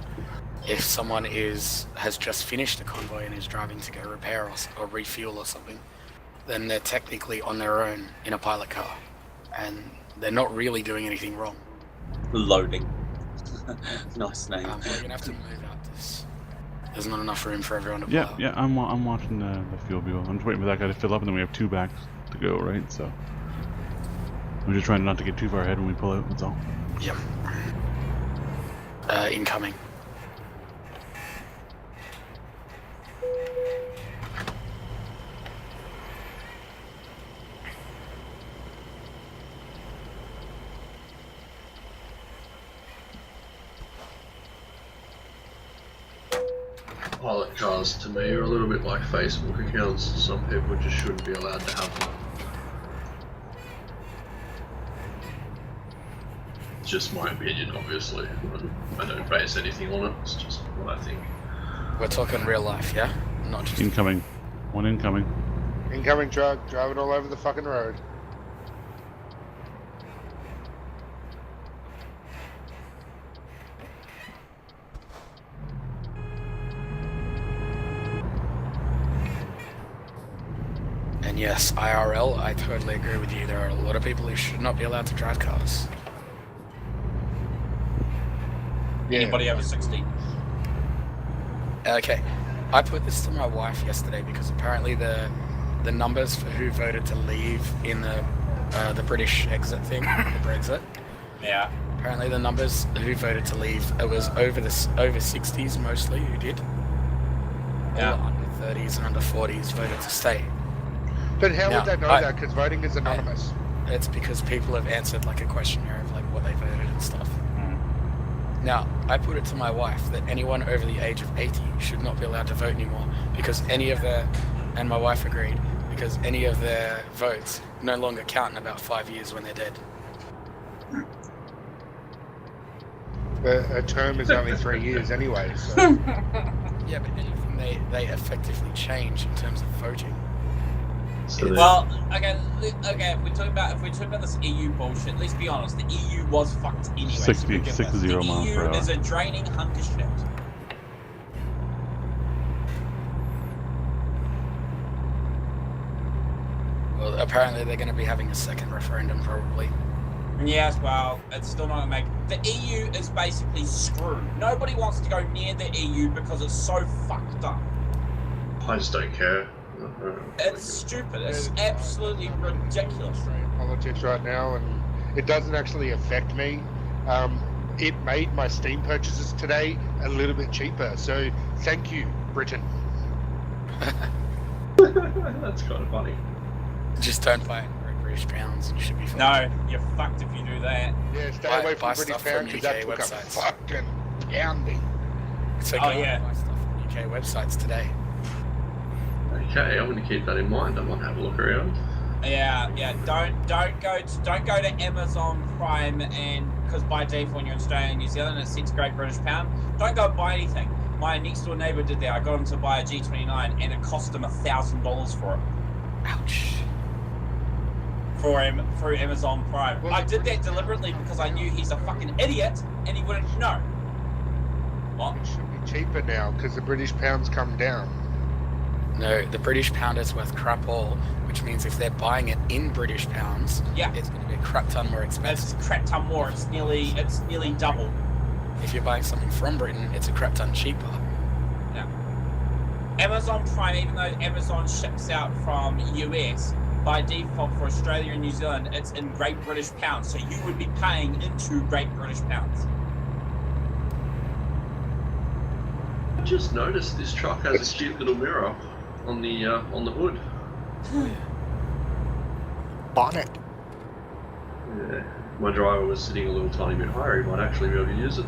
if someone has just finished a convoy and is driving to go repair or refuel or something, then they're technically on their own in a pilot car, and they're not really doing anything wrong. Loading. Nice name. We're gonna have to move out this. There's not enough room for everyone to pull Yeah, out. yeah. I'm watching the fuel bill. I'm just waiting for that guy to fill up, and then we have 2 back to go, right? So we're just trying not to get too far ahead when we pull out. That's all. Yep. Incoming. Pilot cars to me are a little bit like Facebook accounts. Some people just shouldn't be allowed to have them. It's just my opinion, obviously. I don't base anything on it. It's just what I think. We're talking real life, yeah? Not just... Incoming. 1 incoming. Incoming truck, driving all over the fucking road. And yes, IRL, I totally agree with you. There are a lot of people who should not be allowed to drive cars. Yeah. Anybody over 60? Okay, I put this to my wife yesterday because apparently the numbers for who voted to leave in the British exit thing, the Brexit. Yeah. Apparently the numbers who voted to leave, it was over 60s mostly who did. Yeah. All the under 30s and under 40s voted to stay. But how Now, would they know that? Because voting is anonymous. It's because people have answered like a questionnaire of like what they voted and stuff. Now, I put it to my wife that anyone over the age of 80 should not be allowed to vote anymore because any of their, and my wife agreed, because any of their votes no longer count in about 5 years when they're dead. A term is only 3 years anyway, so... Yeah, but anything they effectively change in terms of voting. So Well, okay. If we talk about this EU bullshit, let's be honest. The EU was fucked anyway. 60 miles per The EU hour. is a draining hunk of shit. Well, apparently they're going to be having a second referendum probably. Yes, well, it's still not gonna make. The EU is basically screwed. Nobody wants to go near the EU because it's so fucked up. I just don't care. It's stupid. It's absolutely ridiculous. Australian politics right now, and it doesn't actually affect me. It made my Steam purchases today a little bit cheaper, so thank you, Britain. That's kind of funny. Just don't buy it in British pounds and you should be fine. No, you're fucked if you do that. Yeah, stay Buy- away buy from British stuff from pound because that UK took a websites. fucking pounding. So Oh, go yeah. and buy stuff from UK websites today. Okay, I'm going to keep that in mind. I might have a look around. Yeah. Don't go to Amazon Prime and because by default when you're in Australia and New Zealand it's set to Great British Pound. Don't go buy anything. My next door neighbour did that. I got him to buy a G29 and it cost him $1,000 for it. Ouch. For him through Amazon Prime. Well, I did that deliberately because I knew he's a fucking idiot and he wouldn't know. What? It should be cheaper now because the British pound's come down. No, the British pound is worth crap all, which means if they're buying it in British pounds, Yeah. it's going to be a crap ton more It's expensive. a crap ton more. It's nearly double. If you're buying something from Britain, it's a crap ton cheaper. Yeah. Amazon Prime, even though Amazon ships out from US, by default for Australia and New Zealand, it's in Great British Pounds. So you would be paying into Great British Pounds. I just noticed this truck has a cute little mirror on the hood. Bonnet. Yeah. My driver was sitting a little tiny bit higher, he might actually be able to use it.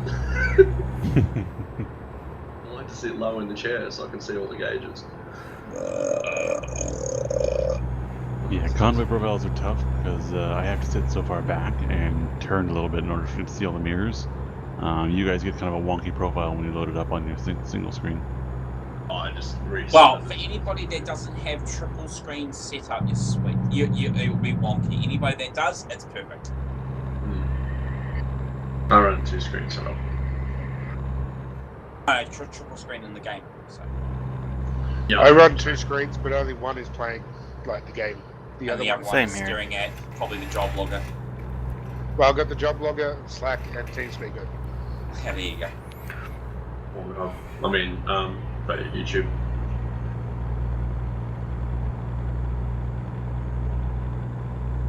I like to sit low in the chair so I can see all the gauges. Yeah, convoy profiles are tough because I have to sit so far back and turn a little bit in order to see all the mirrors. You guys get kind of a wonky profile when you load it up on your single screen. Oh, I just reset Well, it. for anybody that doesn't have triple screen set up, you're sweet. It will be wonky. Anybody that does, it's perfect. I run 2 screen setup. Triple screen in the game. So. Yeah. I run 2 screens, but only one is playing like the game. The And other the other one. one is Same here. staring at probably the job logger. Well, I've got the job logger, Slack, and TeamSpeak. Yeah, there you go. I mean, but YouTube.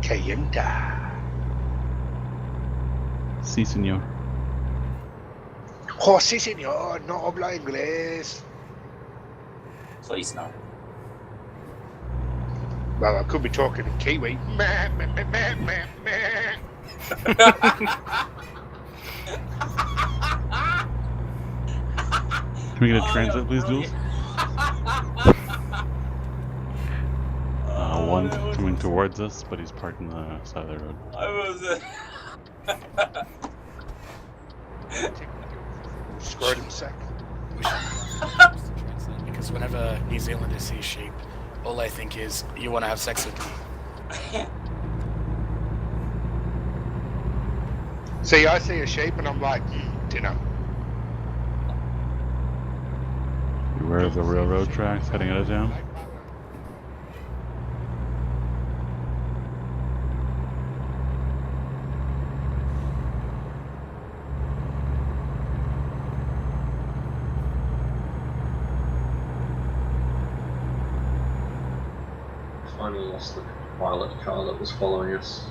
Cayenta. Si, senor. Oh, sí, señor. No habla inglés. Please no. Well, I could be talking in Kiwi. Meh, meh, meh, meh, meh, meh. Can we get a translate, please, Jules? One coming towards us, but he's parked on the side of the road. I was. Scrotum sack. We should translate, because whenever New Zealanders see sheep, all they think is, you want to have sex with me. See, I see a sheep and I'm like, dinner. Beware of the railroad tracks heading out of town. Finally lost the pilot car that was following us.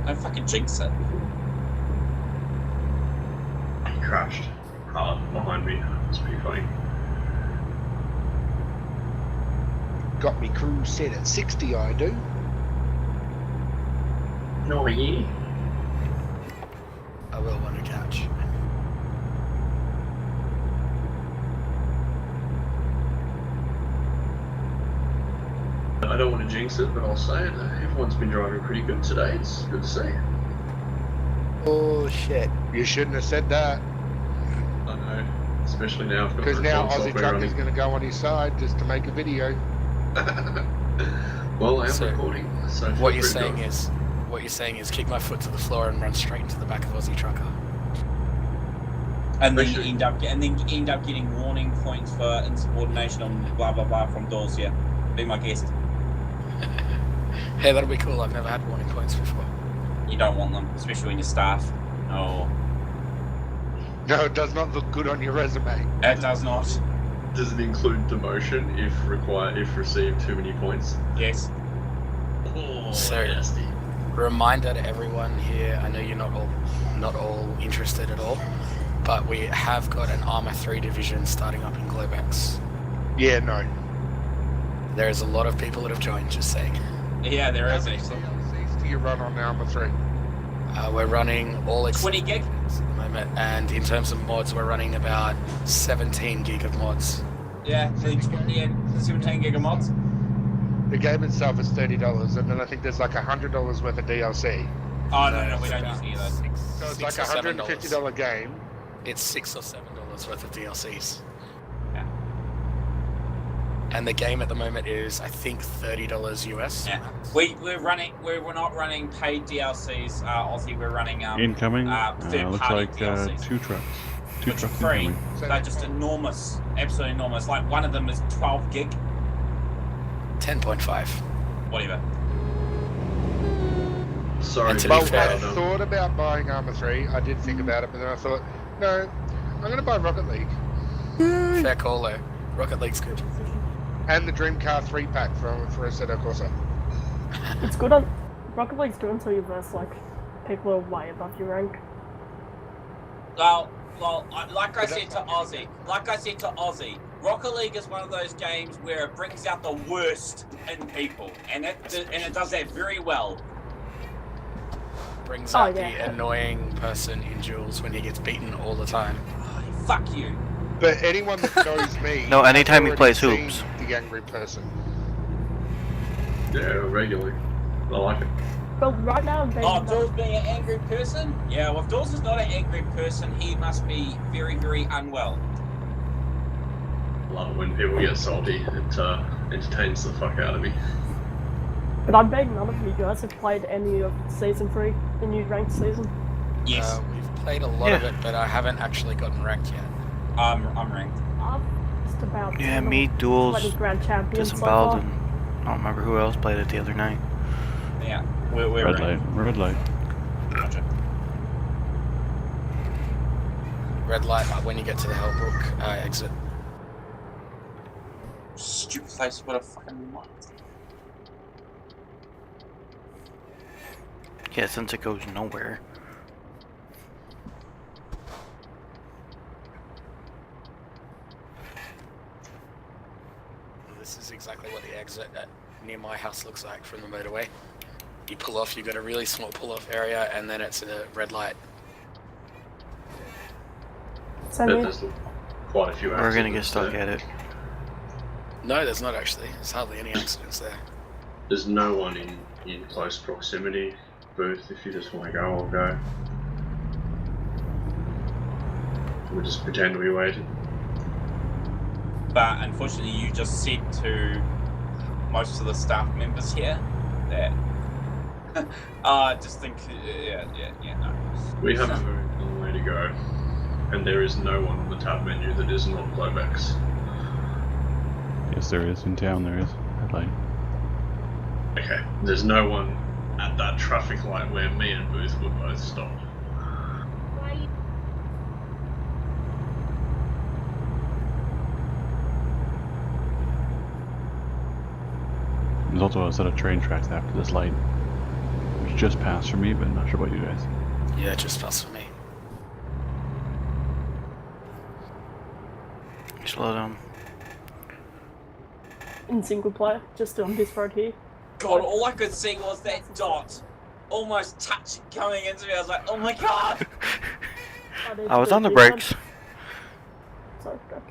Don't fucking jinx it. He crashed hard behind me. It's pretty funny. Got me cruise set at 60, I do. Oh yeah. I will want to catch. I don't want to jinx it, but I'll say it. Everyone's been driving pretty good today. It's good to see. Oh shit. You shouldn't have said that. I know. Especially now. I've got Because now record Aussie software Truck running. is going to go on his side just to make a video. Well, I am So, recording. So feel What you're free to saying go. is, kick my foot to the floor and run straight into the back of Aussie Trucker. And then Especially- you end up getting warning points for insubordination and blah blah blah from Dawes. Yeah, be my guest. Hey, that'll be cool. I've never had warning points before. You don't want them, especially when you're staff. Oh, No, it does not look good on your resume. it does not. Does it include demotion if received too many points? Yes. Oh, So- nasty. Reminder to everyone here, I know you're not all interested at all, but we have got an Armour 3 division starting up in Globex. Yeah, no. There's a lot of people that have joined, just saying. Yeah, there How is many actually. DLCs do you run on Armour 3? We're running all 20 gig? at the moment, and in terms of mods, we're running about 17 gig of mods. Yeah, the 17 gig of mods. The game itself is $30, and then I think there's like $100 worth of DLC. Oh no, we It's don't about use any of those. So it's $6 like or a $7. $150 game. It's $6 or $7 worth of DLCs. Yeah. And the game at the moment is, I think, $30 US. Yeah. We're not running paid DLCs, Aussie. We're running Incoming. third Looks party like DLCs. 2 trucks. 2 Which are trucks free. incoming. So They're just enormous, absolutely enormous. Like one of them is 12 gig, 10.5. whatever. Sorry, And to Well, be fair, I thought about buying Armour 3. I did think about it, but then I thought, no, I'm going to buy Rocket League. Fair call though. Rocket League's good. And the Dream Car 3-pack for Assetto Corsa. It's good on Rocket League's good until you verse like people who are way above your rank. Well, like I said to Ozzy, Rocket League is one of those games where it brings out the worst in people, and it does that very well. Brings out the annoying person in duels when he gets beaten all the time. Oh, fuck you. But anyone that knows me, No, anytime he has plays already hoops. seen the angry person. Yeah, regularly. I like it. But right now, Dawes being an angry person? Yeah, well, if Dawes is not an angry person, he must be very, very unwell. I love it when people get salty. It entertains the fuck out of me. But I bet none of you guys have played any of Season 3, the new ranked season. Yes. We've played a lot of it, but I haven't actually gotten ranked yet. I'm ranked. Just about Yeah, 10 me, Duels, bloody grand champions so Disemboweled, far. and I don't remember who else played it the other night. Yeah, we're Red ranked. light. Red light. Gotcha. Red light, like when you get to the Hellbrook exit. Stupid place, what a fucking light. Yeah, since it goes nowhere. This is exactly what the exit near my house looks like from the motorway. You pull off, you've got a really small pull-off area, and then it's a red light. So But yeah, there's quite a few We're gonna get accidents stuck there. at it. No, there's not actually. There's hardly any accidents there. There's no one in close proximity. Booth, if you just want to go, I'll go. We'll just pretend we waited. But unfortunately, you just said to most of the staff members here that just think, yeah, no. We have a very long way to go, and there is no one on the tab menu that is not Globex. Yes, there is. In town, there is. Red light. Okay, there's no one at that traffic light where me and Booth would both stop. There's also a set of train tracks after this light, which just passed for me, but I'm not sure about you guys. Yeah, just passed for me. Slow down. in single player, just on this road here. God, all I could see was that dot almost touching coming into me. I was like, oh my god! I was on the brakes. Sorry, go.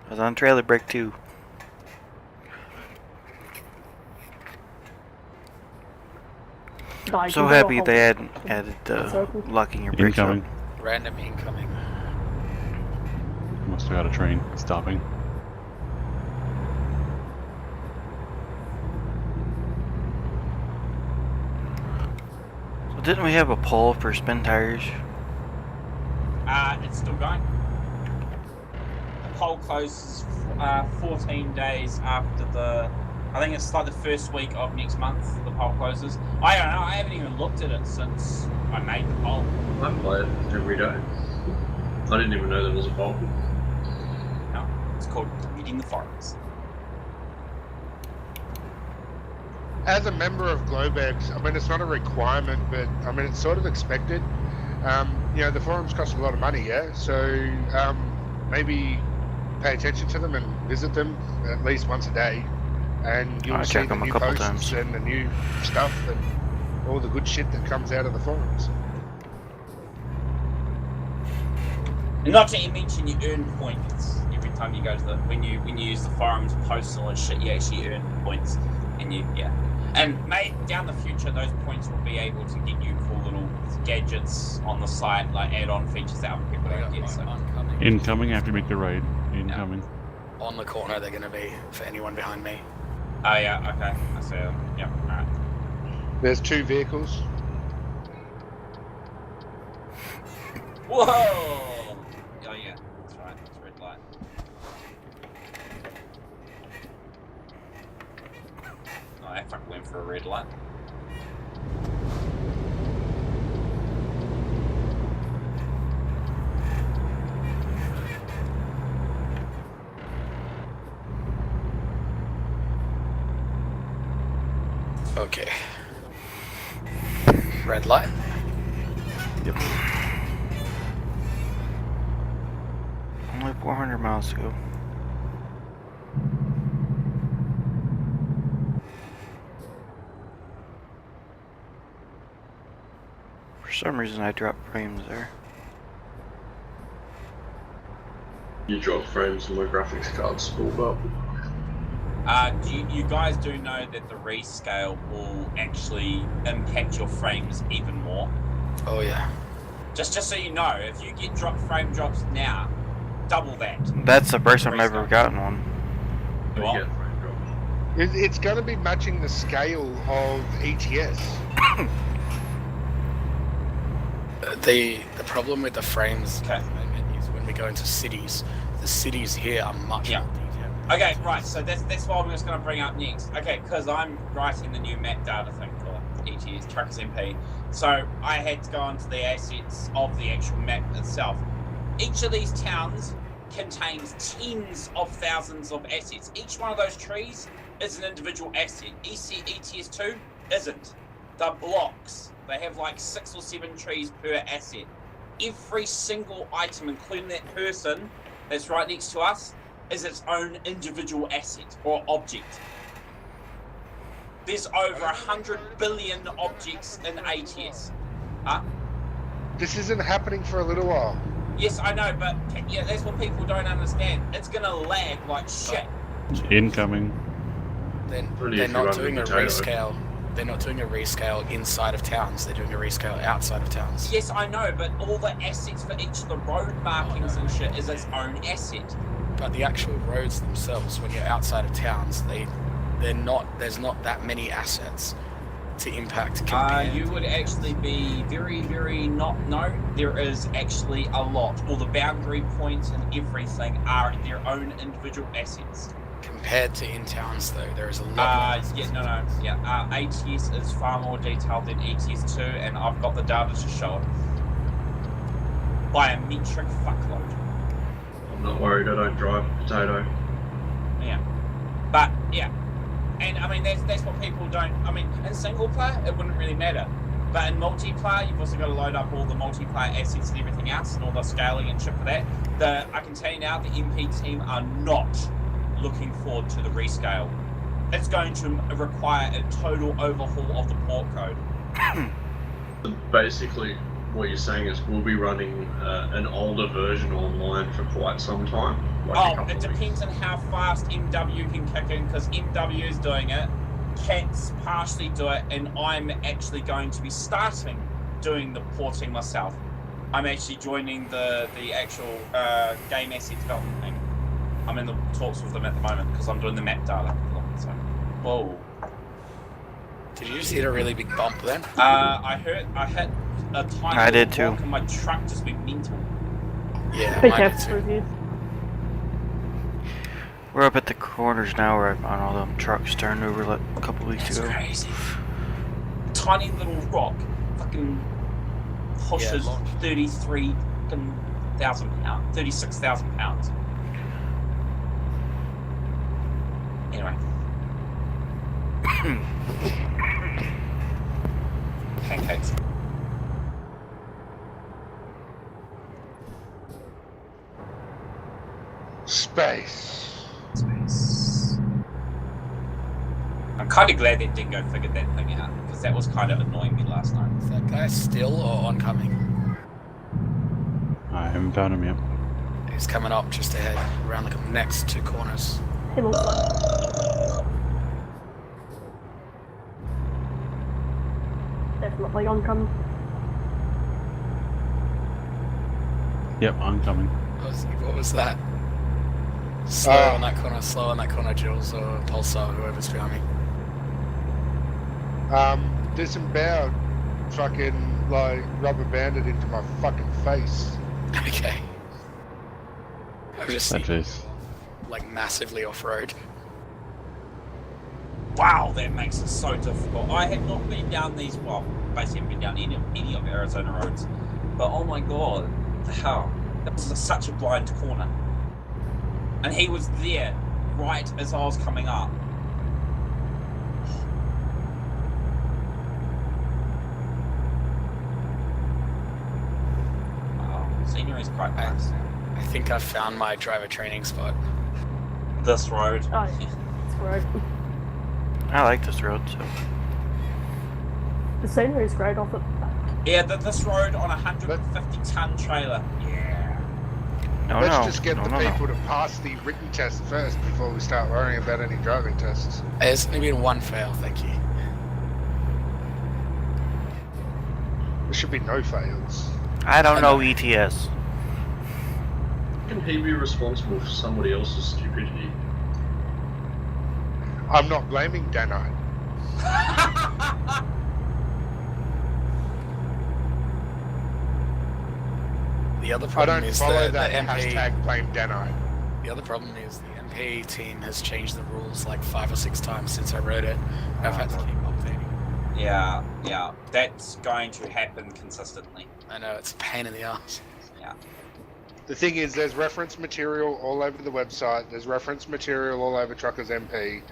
I was on trailer brake too. No, you So can go happy hold they it. added Circle. locking your brakes up. Incoming. Random incoming. Must have got a train stopping. So didn't we have a poll for spin tires? It's still going. The poll closes 14 days after the. I think it's like the first week of next month. The poll closes. I don't know. I haven't even looked at it since I made the poll. I play it every day. I didn't even know there was a poll. No, it's called Reading the Forums. As a member of Globex, I mean, it's not a requirement, but I mean, it's sort of expected. You know, the forums cost a lot of money, yeah? So maybe pay attention to them and visit them at least once a day. And you'll I see check the them a new couple posts times. and the new stuff and all the good shit that comes out of the forums. And not to mention, you earn points every time you go to the when you use the forums, posts all and shit. You actually earn points, and and maybe down the future, those points will be able to get you cool little gadgets on the site, like add-on features that other people don't get. So. Oncoming. Incoming after you make the right. Incoming. On the corner, they're going to be for anyone behind me. Oh yeah, okay. I see them. Yep. All right. There's 2 vehicles. Whoa! Oh yeah, that's right. It's red light. Oh, I fucking went for a red light. Okay. Red light. Yep. Only 400 miles to go. For some reason I dropped frames there. You drop frames and my graphics card spooled up. You guys do know that the rescale will actually impact your frames even more. Oh yeah. Just so you know, if you get frame drops now, double that. That's the first time I've ever Rescale. gotten one. You What? get frame drops. It's going to be matching the scale of ETS. The problem with the frames Okay. at the moment is when we go into cities, the cities here are much Yeah. more detailed. Okay, right, so that's what I'm just going to bring up next. Okay, because I'm writing the new map data thing for ETS, Truckers MP. So I had to go into the assets of the actual map itself. Each of these towns contains tens of thousands of assets. Each one of those trees is an individual asset. ETS2 isn't. The blocks, they have like 6 or 7 trees per asset. Every single item, including that person that's right next to us, is its own individual asset or object. There's over 100 billion objects in ATS. This isn't happening for a little while. Yes, I know, but yeah, that's what people don't understand. It's gonna lag like shit. Incoming. Only They're if you not run doing the a potato. rescale. They're not doing a rescale inside of towns. They're doing a rescale outside of towns. Yes, I know, but all the assets for each of the road markings and shit is its own asset. But the actual roads themselves, when you're outside of towns, they're not. There's not that many assets to impact. Compared. You would actually be very, very no, there is actually a lot. All the boundary points and everything are their own individual assets. Compared to in towns, though, there is a lot. ATS is far more detailed than ETS2, and I've got the data to show it. By a metric fuckload. I'm not worried, I don't drive a potato. Yeah. But, yeah. And, I mean, that's what people don't... I mean, in single player, it wouldn't really matter. But in multiplayer, you've also got to load up all the multiplayer assets and everything else, and all the scaling and shit for that. I can tell you now, the MP team are not looking forward to the rescale. It's going to require a total overhaul of the port code. Basically, what you're saying is we'll be running an older version online for quite some time. Like a couple It of weeks. depends on how fast MW can kick in, because MW is doing it, Cats partially do it, and I'm actually going to be starting doing the porting myself. I'm actually joining the actual game asset development thing. I'm in the talks with them at the moment because I'm doing the map data. So, whoa. Did you just hit a really big bump then? I hit a tiny I did little rock too. and my truck just went mental. Yeah, Big mine did F's too. reviews. We're up at the corners now where I found all them trucks turned over like a couple weeks That's ago. crazy. Tiny little rock fucking pushes Yeah, 36,000 pounds. Anyway. Pancakes. Space. I'm kind of glad that Dingo figured that thing out, because that was kind of annoying me last night. Is that guy still or oncoming? I haven't found him yet. He's coming up just ahead, around the next 2 corners. He looks like definitely oncoming. Yep, oncoming. What was that? Slow on that corner, Jules or Pulsar, whoever's behind me. Disemboweled fucking like rubber banded into my fucking face. Okay. I've just That seen face. like massively off-road. Wow, that makes it so difficult. I had not been down these, well, basically haven't been down any of Arizona roads, but oh my god, the hell. That was such a blind corner. And he was there right as I was coming up. scenery's quite nice. I think I've found my driver training spot. This road. Oh, yeah. It's great. I like this road too. The scenery's great off it. Yeah, this road on a 150-ton trailer. Yeah. Let's just get the people to pass the written test first before we start worrying about any driving tests. There's only been one fail, thank you. There should be no fails. I don't know ETS. Can he be responsible for somebody else's stupidity? I'm not blaming Danite. The other I problem don't is follow the that MP. hashtag blame Danite. The other problem is the MP team has changed the rules like 5 or 6 times since I wrote it. I've had to keep updating. Yeah. That's going to happen consistently. I know, it's a pain in the ass. Yeah. The thing is, there's reference material all over the website. There's reference material all over Truckers MP.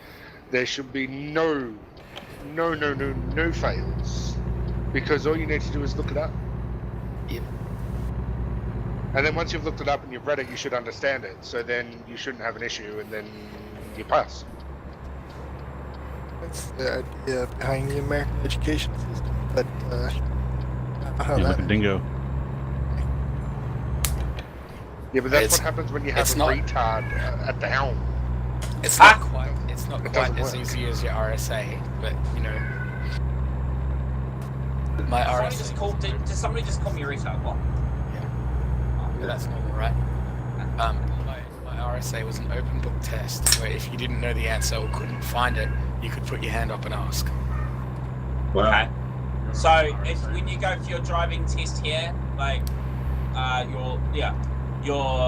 There should be no fails, because all you need to do is look it up. Yep. And then once you've looked it up and you've read it, you should understand it. So then you shouldn't have an issue, and then you pass. That's the idea behind the American education system, but Yeah, like a dingo. Yeah, but that's It's- what happens when you have it's a not- retard at the helm. It's not quite It quite doesn't as work. easy as your RSA, but you know. My RSA. Did somebody just call me a retard? What? But that's normal, right? My RSA was an open book test where if you didn't know the answer or couldn't find it, you could put your hand up and ask. Wow. Okay. So when you go for your driving test here, like your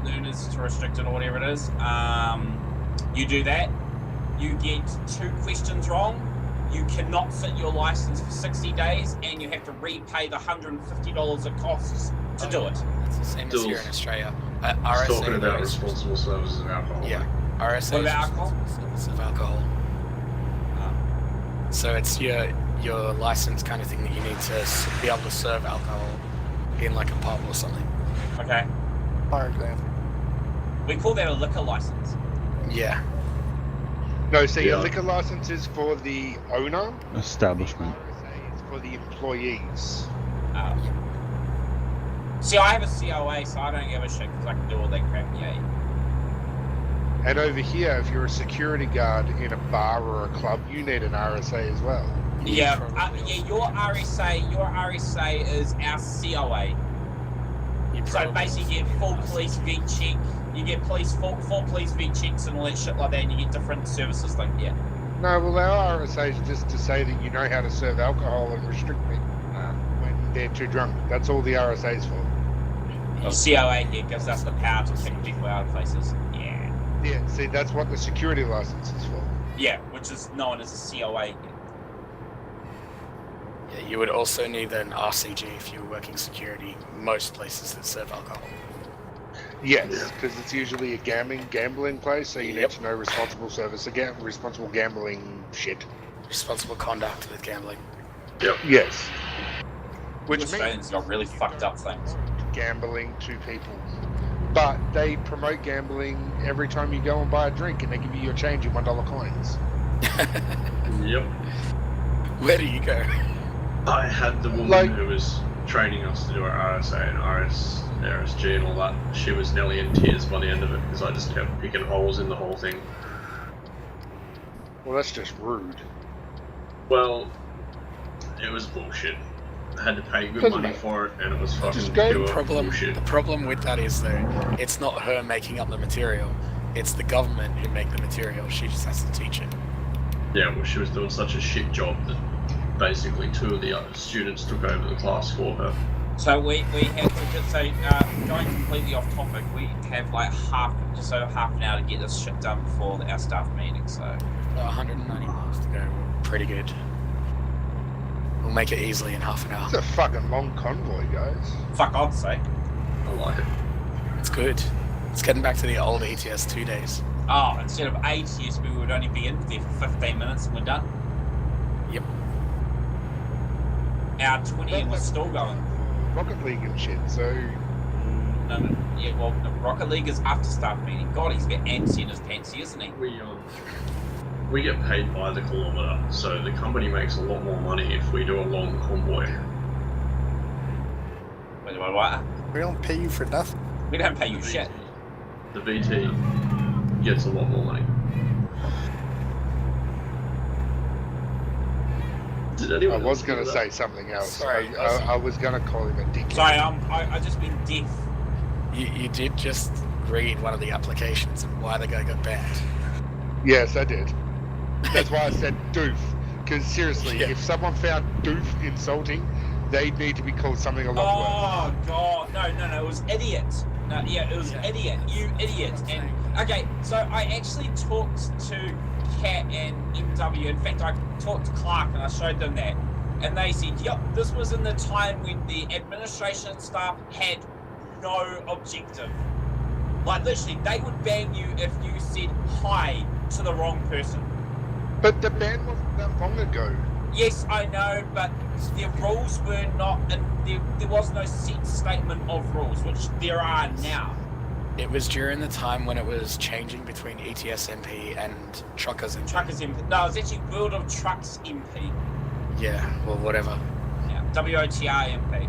learners to restricted or whatever it is, you do that. You get 2 questions wrong. You cannot sit your license for 60 days, and you have to repay the $150 it costs to do it. It's the same as here in Duels. Australia. He's RSA talking about is- responsible services of alcohol. Yeah, RSA What is about alcohol? responsible service of alcohol. So it's your license kind of thing that you need to be able to serve alcohol in like a pub or something. Okay. for example. We call that a liquor license. Yeah. No, see, Yeah. a liquor license is for the owner. Establishment. RSA is for the employees. See, I have a COA, so I don't give a shit because I can do all that crap. Yeah. And over here, if you're a security guard in a bar or a club, you need an RSA as well. Yeah, probably your RSA is our COA. You So probably- basically, you get full police vet check. You get full police vet checks and all that shit like that, and you get different services like yeah. No, well, our RSA is just to say that you know how to serve alcohol and restrict people when they're too drunk. That's all the RSA is for. Your COA here gives us the power to kick people out of places. Yeah. Yeah, see, that's what the security license is for. Yeah, which is known as a COA. Yeah, you would also need an RCG if you were working security. Most places that serve alcohol. Yes, because it's usually a gambling place, so you Yep. need to know responsible service, responsible gambling shit. Responsible conduct with gambling. Yes. Which Australians got really fucked up things. gambling to people. But they promote gambling every time you go and buy a drink, and they give you your change in $1 coins. Yep. Where do you go? I had the woman who was training us to do our RSA and RSG and all that. She was nearly in tears by the end of it because I just kept picking holes in the whole thing. Well, that's just rude. Well, it was bullshit. I had to pay good Doesn't money matter. for it, and it was fucking Just go. pure The bullshit. problem with that is though, it's not her making up the material. It's the government who make the material. She just has to teach it. Yeah, well, she was doing such a shit job that basically 2 of the other students took over the class for her. So we have to just say, going completely off topic, we have like just over half an hour to get this shit done before our staff meeting. So 190 miles to go. We're pretty good. We'll make it easily in half an hour. It's a fucking long convoy, guys. fuck, I'd say. I like it. It's good. It's getting back to the old ETS 2 days. Oh, instead of 8 years, we would only be in there for 15 minutes and we're done. Yep. Our 20 and we're still going. Rocket League and shit, so Yeah, well, the Rocket League is after staff meeting. God, he's got antsy in his pantsy, isn't he? We get paid by the kilometre, so the company makes a lot more money if we do a long convoy. Wait, what? We don't pay you for nothing. We don't pay you shit. The VT gets a lot more money. Did anyone I was else going to do say that? something else. Sorry, I was going to call him a dickhead. Sorry, I just been deaf. You did just read one of the applications and why the guy got banned. Yes, I did. That's why I said doof. Because seriously, Yeah. if someone found doof insulting, they need to be called something a lot Oh God, no, it was idiot. No, yeah, it was Yeah. idiot. You idiot. And okay, so I actually talked to Kat and MW. In fact, I talked to Clark and I showed them that, and they said, "Yep, this was in the time when the administration staff had no objective. Like literally, they would ban you if you said hi to the wrong person." worse. But the ban wasn't that long ago. Yes, I know, but the rules were not, and there was no set statement of rules, which there are now. It was during the time when it was changing between ETS MP and Truckers MP. Truckers MP. No, it was actually World of Trucks MP. Yeah, well, whatever. Yeah, WOTR MP.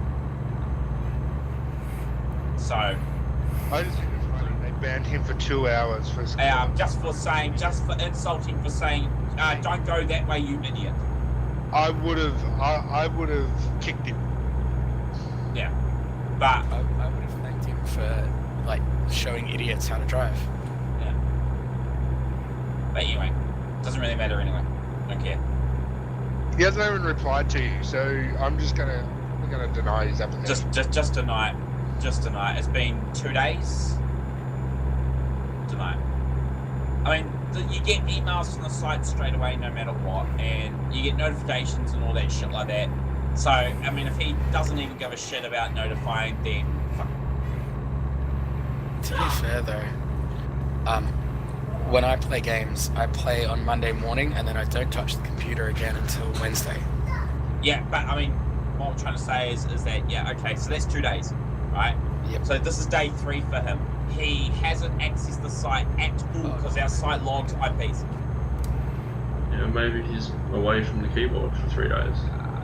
So, I just think it's funny. They banned him for 2 hours for just for insulting, for saying, don't go that way, you idiot. I would have kicked him. Yeah, but I would have thanked him for, like, showing idiots how to drive. yeah. But anyway, doesn't really matter anyway. Don't care. He hasn't even replied to you, so I'm gonna deny his application. Just tonight. Just tonight. It's been 2 days. Tonight. I mean, you get emails from the site straight away, no matter what, and you get notifications and all that shit like that. So, I mean, if he doesn't even give a shit about notifying, then fuck. To be fair, though, when I play games, I play on Monday morning and then I don't touch the computer again until Wednesday. Yeah, but I mean, what I'm trying to say is that, yeah, okay, so that's 2 days, right? Yep. So this is day 3 for him. He hasn't accessed the site at all because our site logs IPs. Yeah, maybe he's away from the keyboard for 3 days.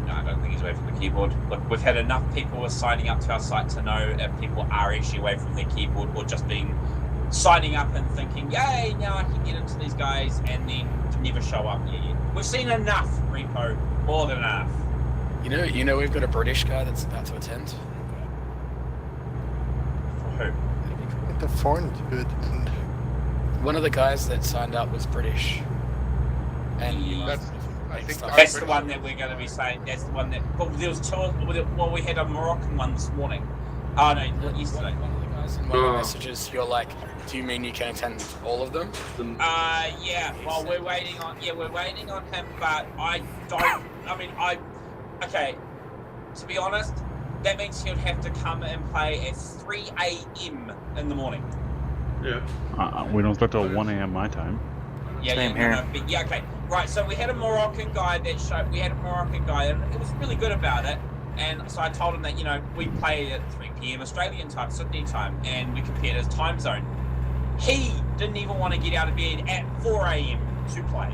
No, I don't think he's away from the keyboard. Look, we've had enough people who are signing up to our site to know if people are actually away from their keyboard or just being signing up and thinking, yay, now I can get into these guys, and then never show up. Yeah. We've seen enough, Repo. More than enough. You know, we've got a British guy that's about to attend. For who? The foreign dude. And One of the guys that signed up was British. And he Yeah, must that's- I make think stuff. That's the one that we're going to be saying. That's the one that. Well, there was two. Well, we had a Moroccan one this morning. Oh no, yesterday. One of the guys in one of the messages, you're like, do you mean you can attend all of them? Yeah. Well, we're waiting on. Yeah, we're waiting on him, but I don't. I mean, okay. To be honest, that means he'll have to come and play at 3 a.m. in the morning. Yeah. We don't start till 1 a.m. my time. Same Yeah, here. no, but yeah, okay. Right, so we had a Moroccan guy that showed. We had a Moroccan guy, and it was really good about it. And so I told him that, you know, we play at 3 p.m. Australian time, Sydney time, and we compared his time zone. He didn't even want to get out of bed at 4 a.m. to play.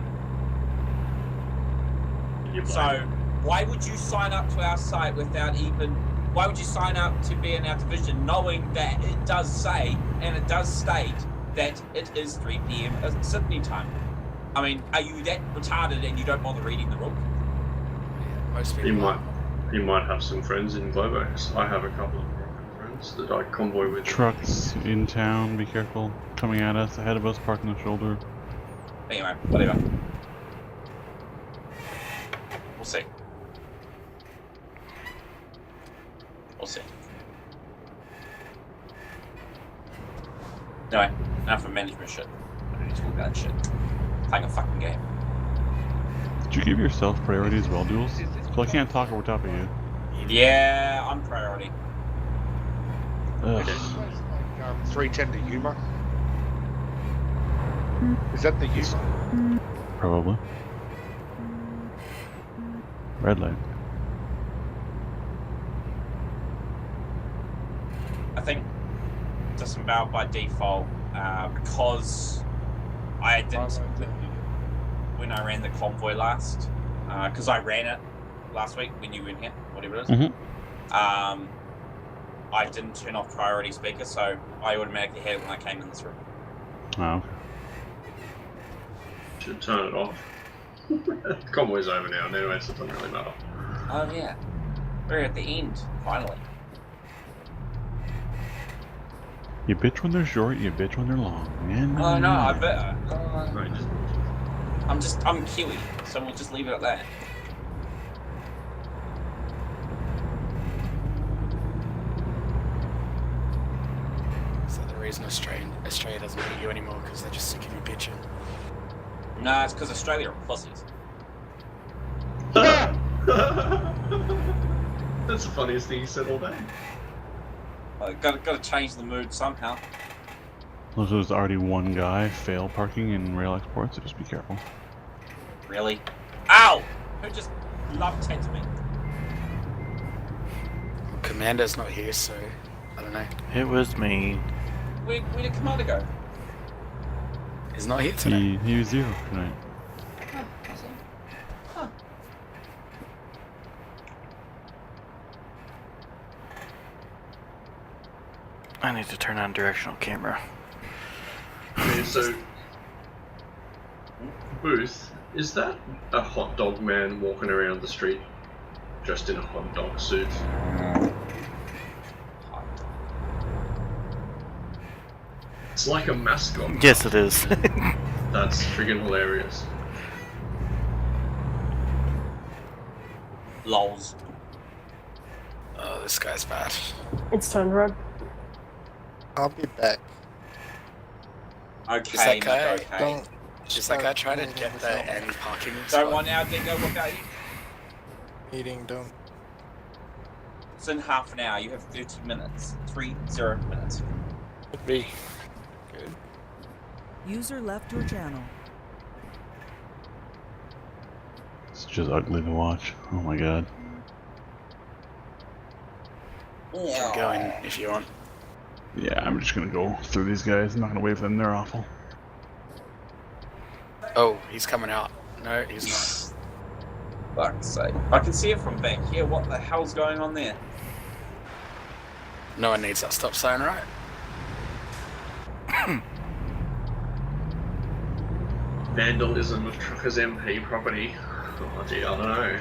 So why would you sign up to our site without even? Why would you sign up to be in our division knowing that it does say and it does state that it is 3 p.m. Sydney time? I mean, are you that retarded and you don't bother reading the rule? Yeah, most people. He might have some friends in Globex. I have a couple of Moroccan friends that I convoy with. Trucks in town, be careful. Coming at us, ahead of us, parked on the shoulder. Anyway, whatever. We'll see. We'll see. Anyway, enough of management shit. I don't need to talk about shit. Playing a fucking game. Did you give yourself priority as well, Duels? So I can't talk over top of you. Yeah, I'm priority. Ugh. 310 to Yuma. Is that the Yuma? Probably. Red light. I think disemboweled by default because I didn't when I ran the convoy last, because I ran it last week when you were in here, whatever it is. Mm-hmm. I didn't turn off priority speaker, so I automatically had it when I came in this room. Oh, okay. Should turn it off. Convoy's over now anyway, so it doesn't really matter. Oh yeah, we're at the end finally. You bitch when they're short, you bitch when they're long. Oh no, I bet. Right, I'm Kiwi, so we'll just leave it at that. Is that the reason Australia doesn't hate you anymore? Because they're just sick of you bitching. Nah, it's because Australia are pussies. That's the funniest thing you said all day. Gotta change the mood somehow. There's already one guy fail parking in rail export, so just be careful. Really? Ow! Who just love tapped me? Commander's not here, so I don't know. It was me. Where did Commander go? He's not here today. He was 0 tonight. I need to turn on directional camera. Okay, so Booth, is that a hot dog man walking around the street dressed in a hot dog suit? It's like a mascot. Yes, it is. That's friggin' hilarious. Lols. Oh, this guy's bad. It's turned red. I'll be back. Is Okay, that guy? okay. Don't. Is that guy trying to get the end parking Don't spot? want now, Dingo, what about you? Meeting, don't. It's in half an hour, you have 30 minutes. 30 minutes. Could be. Good. User left your channel. It's just ugly to watch. Oh my god. You can go in if you want. Yeah, I'm just gonna go through these guys. I'm not gonna wait for them, they're awful. Oh, he's coming out. No, he's not. Fuck's sake. I can see it from back here. What the hell's going on there? No one needs that stop sign, right? Vandalism of Truckers MP property. Oh gee, I don't know.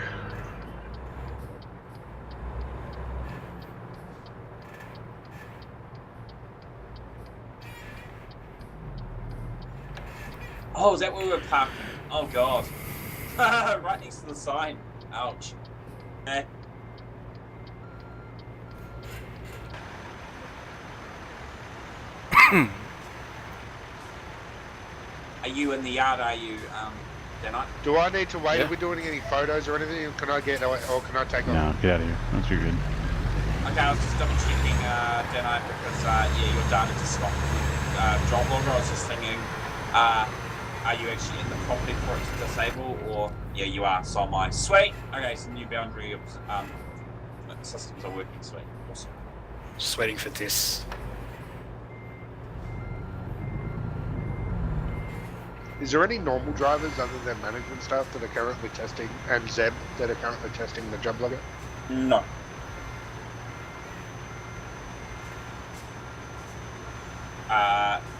Oh, is that where we were parking? Oh god. Right next to the sign. Ouch. Eh. Are you in the yard, are you, Denite? Do I need to wait? Yeah. Are we doing any photos or anything? Can I get, or can I take No, off? get out of here. That's you're good. Okay, I was just double checking, Denite, because, yeah, your data just stopped job logger. I was just thinking, are you actually in the property for it to disable, or, yeah, you are, so am I. Sweet! Okay, so new boundary of, systems are working, sweet. Awesome. Just waiting for this. Is there any normal drivers other than management staff that are currently testing, and Zeb that are currently testing the job logger? No.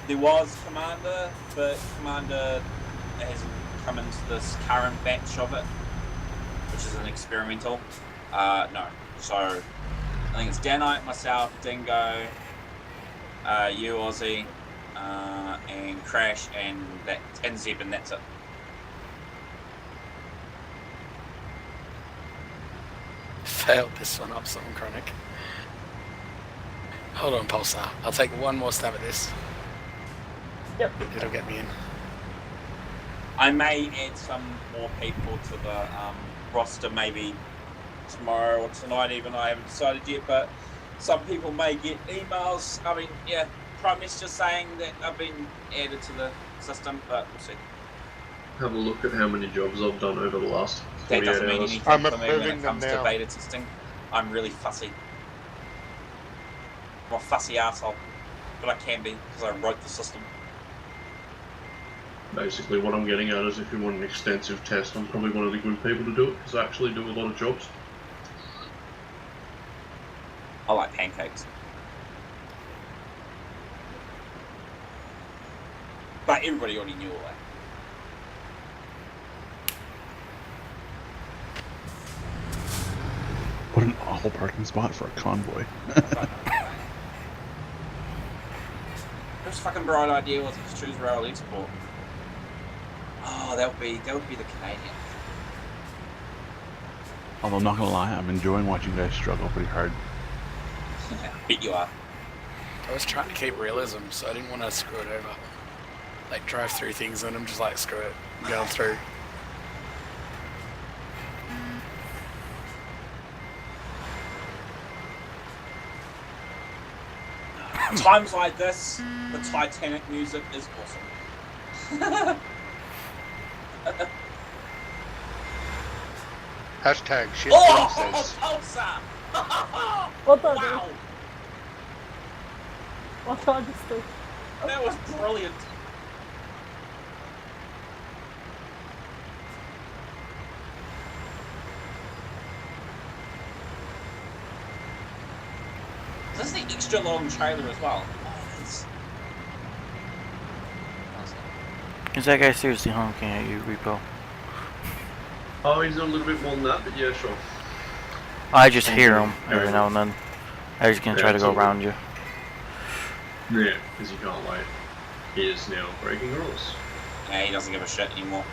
There was Commander, but Commander hasn't come into this current batch of it, which is an experimental. No. So, I think it's Danite, myself, Dingo, you, Aussie, and Crash, and Zeb, and that's it. Failed this one up, something chronic. Hold on, Pulsar. I'll take one more stab at this. Yep. It'll get me in. I may add some more people to the roster, maybe tomorrow or tonight even. I haven't decided yet, but some people may get emails. I mean, yeah, Prime Minister saying that I've been added to the system, but we'll see. Have a look at how many jobs I've done over the last That 48 doesn't mean hours. anything I'm for me when approving it them comes to now. beta testing. I'm really fussy. I'm a fussy asshole. but I can be because I wrote the system. Basically, what I'm getting at is if you want an extensive test, I'm probably one of the good people to do it because I actually do a lot of jobs. I like pancakes. But everybody already knew all that. What an awful parking spot for a convoy. Whose fucking bright idea was it to choose rail export? Oh, that would be the Canadian. Although I'm not gonna lie, I'm enjoying watching you guys struggle pretty hard. Bet you are. I was trying to keep realism, so I didn't want to screw it over. Like, drive through things, and I'm just like, screw it, I'm going through. Times like this, the Titanic music is awesome. Hashtag shit Oh, says. Pulsar! What the? Wow, What did I just do? that was brilliant. This is the extra long trailer as well. Oh, that's... Is that guy seriously honking at you, Repo? Oh, he's a little bit more than that, but yeah, sure. I just hear him every now and then. I was gonna try to go around you. Yeah, because you can't wait. He is now breaking rules. Yeah, he doesn't give a shit anymore.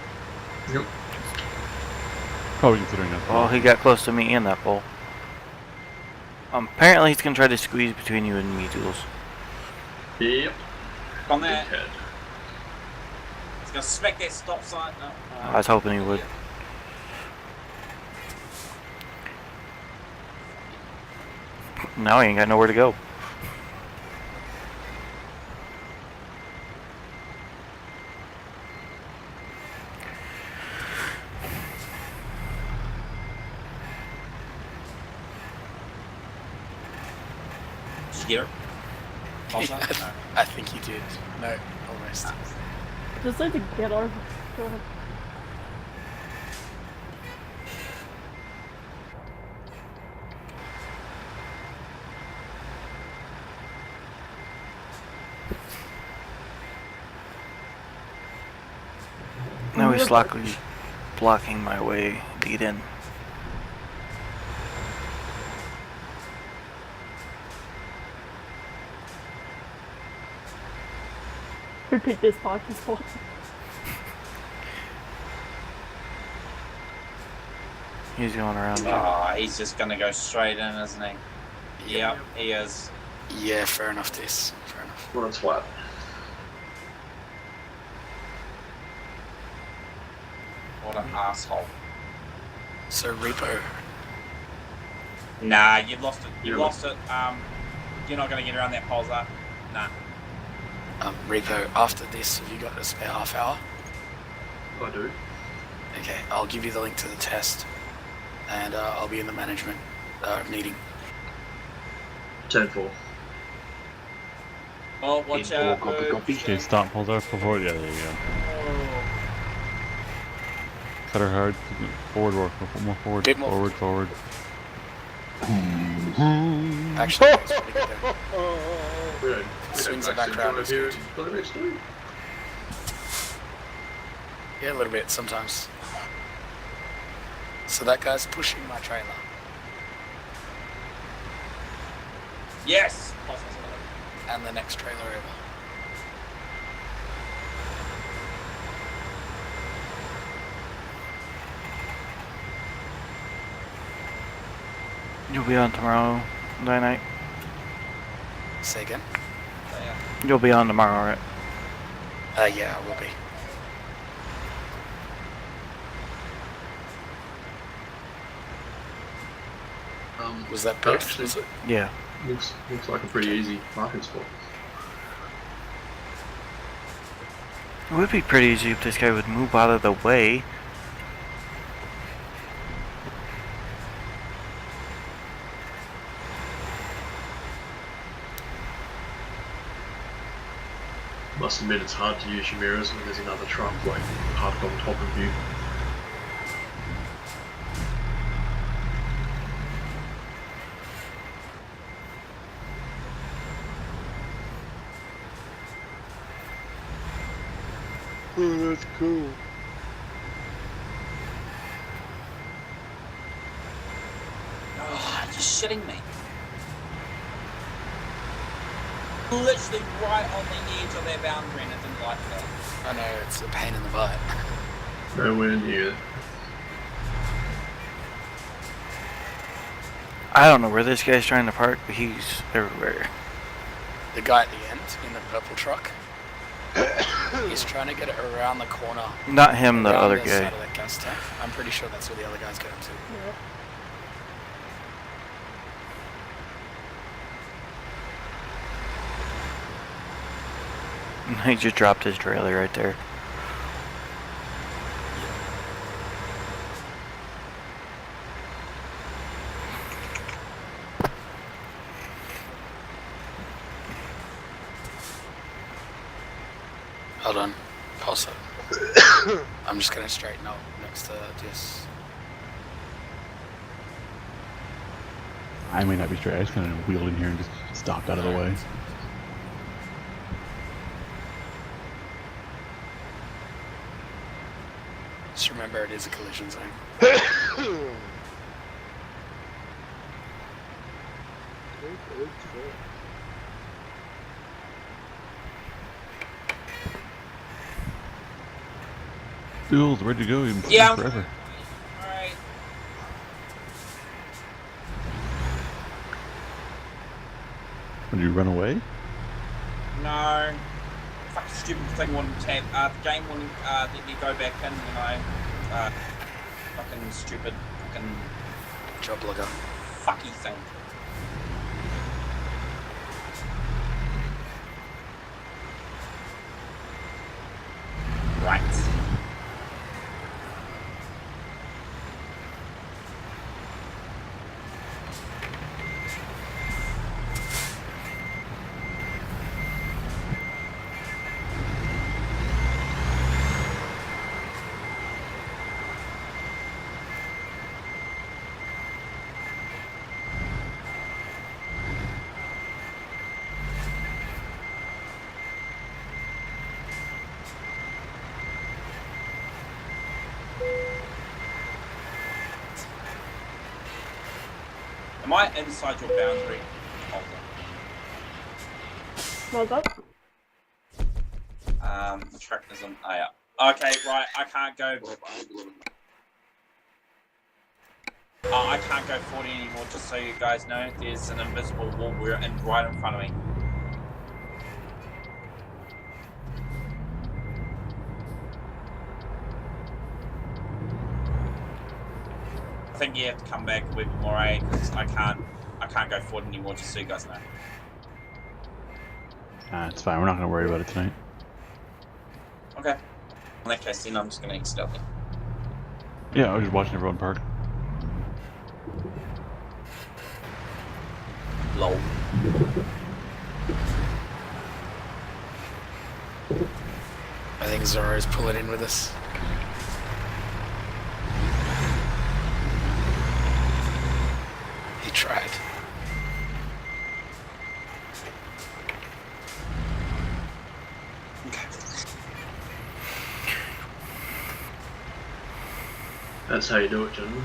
Yep. Probably considering that. Oh, he got close to me in that pole. Apparently he's gonna try to squeeze between you and me, Jules. Yep. On that, Big head. he's gonna smack that stop sign. No. I was hoping he would. Now he ain't got nowhere to go. Did you get her? Also? No. I think he did. No, almost. Just need to get over. Go ahead. Now he's slackly blocking my way to get in. Who picked this parking spot? He's going around you. Oh, he's just gonna go straight in, isn't he? Yep, he is. Yeah, fair enough, this. Fair enough. Well, it's flat. What an asshole. So, Repo, Nah, you lost it. You Yeah. lost it. You're not gonna get around that Pulsar. Nah. Repo, after this, have you got a spare half hour? I do. Okay, I'll give you the link to the test, and I'll be in the management meeting. 10-4. Oh, watch out. Boo. Okay, stop, pulls out before. Yeah, there you go. Cut her hard. Forward work. More forward. Bit more. Forward. Actually, that's pretty good there. We don't Swings it backseat back round, drive it's here good. for the next week. Yeah, a little bit sometimes. So that guy's pushing my trailer. Yes. And the next trailer over. You'll be on tomorrow night. Say again? You'll be on tomorrow, right? Yeah, I will be. Was that both? Actually, Was it? Yeah. looks like a pretty easy parking spot. It would be pretty easy if this guy would move out of the way. Must admit it's hard to use your mirrors when there's another truck like parked on top of you. Oh, that's cool. Oh, just shitting me. Literally right on the edge of their boundary and it didn't like that. I know, it's a pain in the butt. Nowhere near. I don't know where this guy's trying to park, but he's everywhere. The guy at the end in the purple truck, he's trying to get it around the corner. Not him, the around other the guy. side of that gas tank. I'm pretty sure that's where the other guy's going to. Yeah. He just dropped his trailer right there. Hold on. Pause it. I'm just going to straighten up next to this. I may not be straight. I just kind of wheeled in here and just stopped out of the way. Just remember it is a collision zone. Bill's ready to go. You've been Yeah. forever. Alright. Did you run away? No. Fucking stupid thing wouldn't tab. The game wouldn't let me go back in, you know. Fucking stupid fucking Job logger. fucky thing. Right. Am I inside your boundary? Hold What's up? on. The truck isn't. Oh yeah. Okay, right. I can't go. Oh, I can't go 40 anymore. Just so you guys know, there's an invisible wall right in front of me. I think you have to come back a wee bit more, because I can't go forward anymore, just so you guys know. It's fine. We're not going to worry about it tonight. Okay. In that case, then I'm just going to exit out there. Yeah, I was just watching everyone park. Lol. I think Zorro's pulling in with us. He tried. That's how you do it, gentlemen.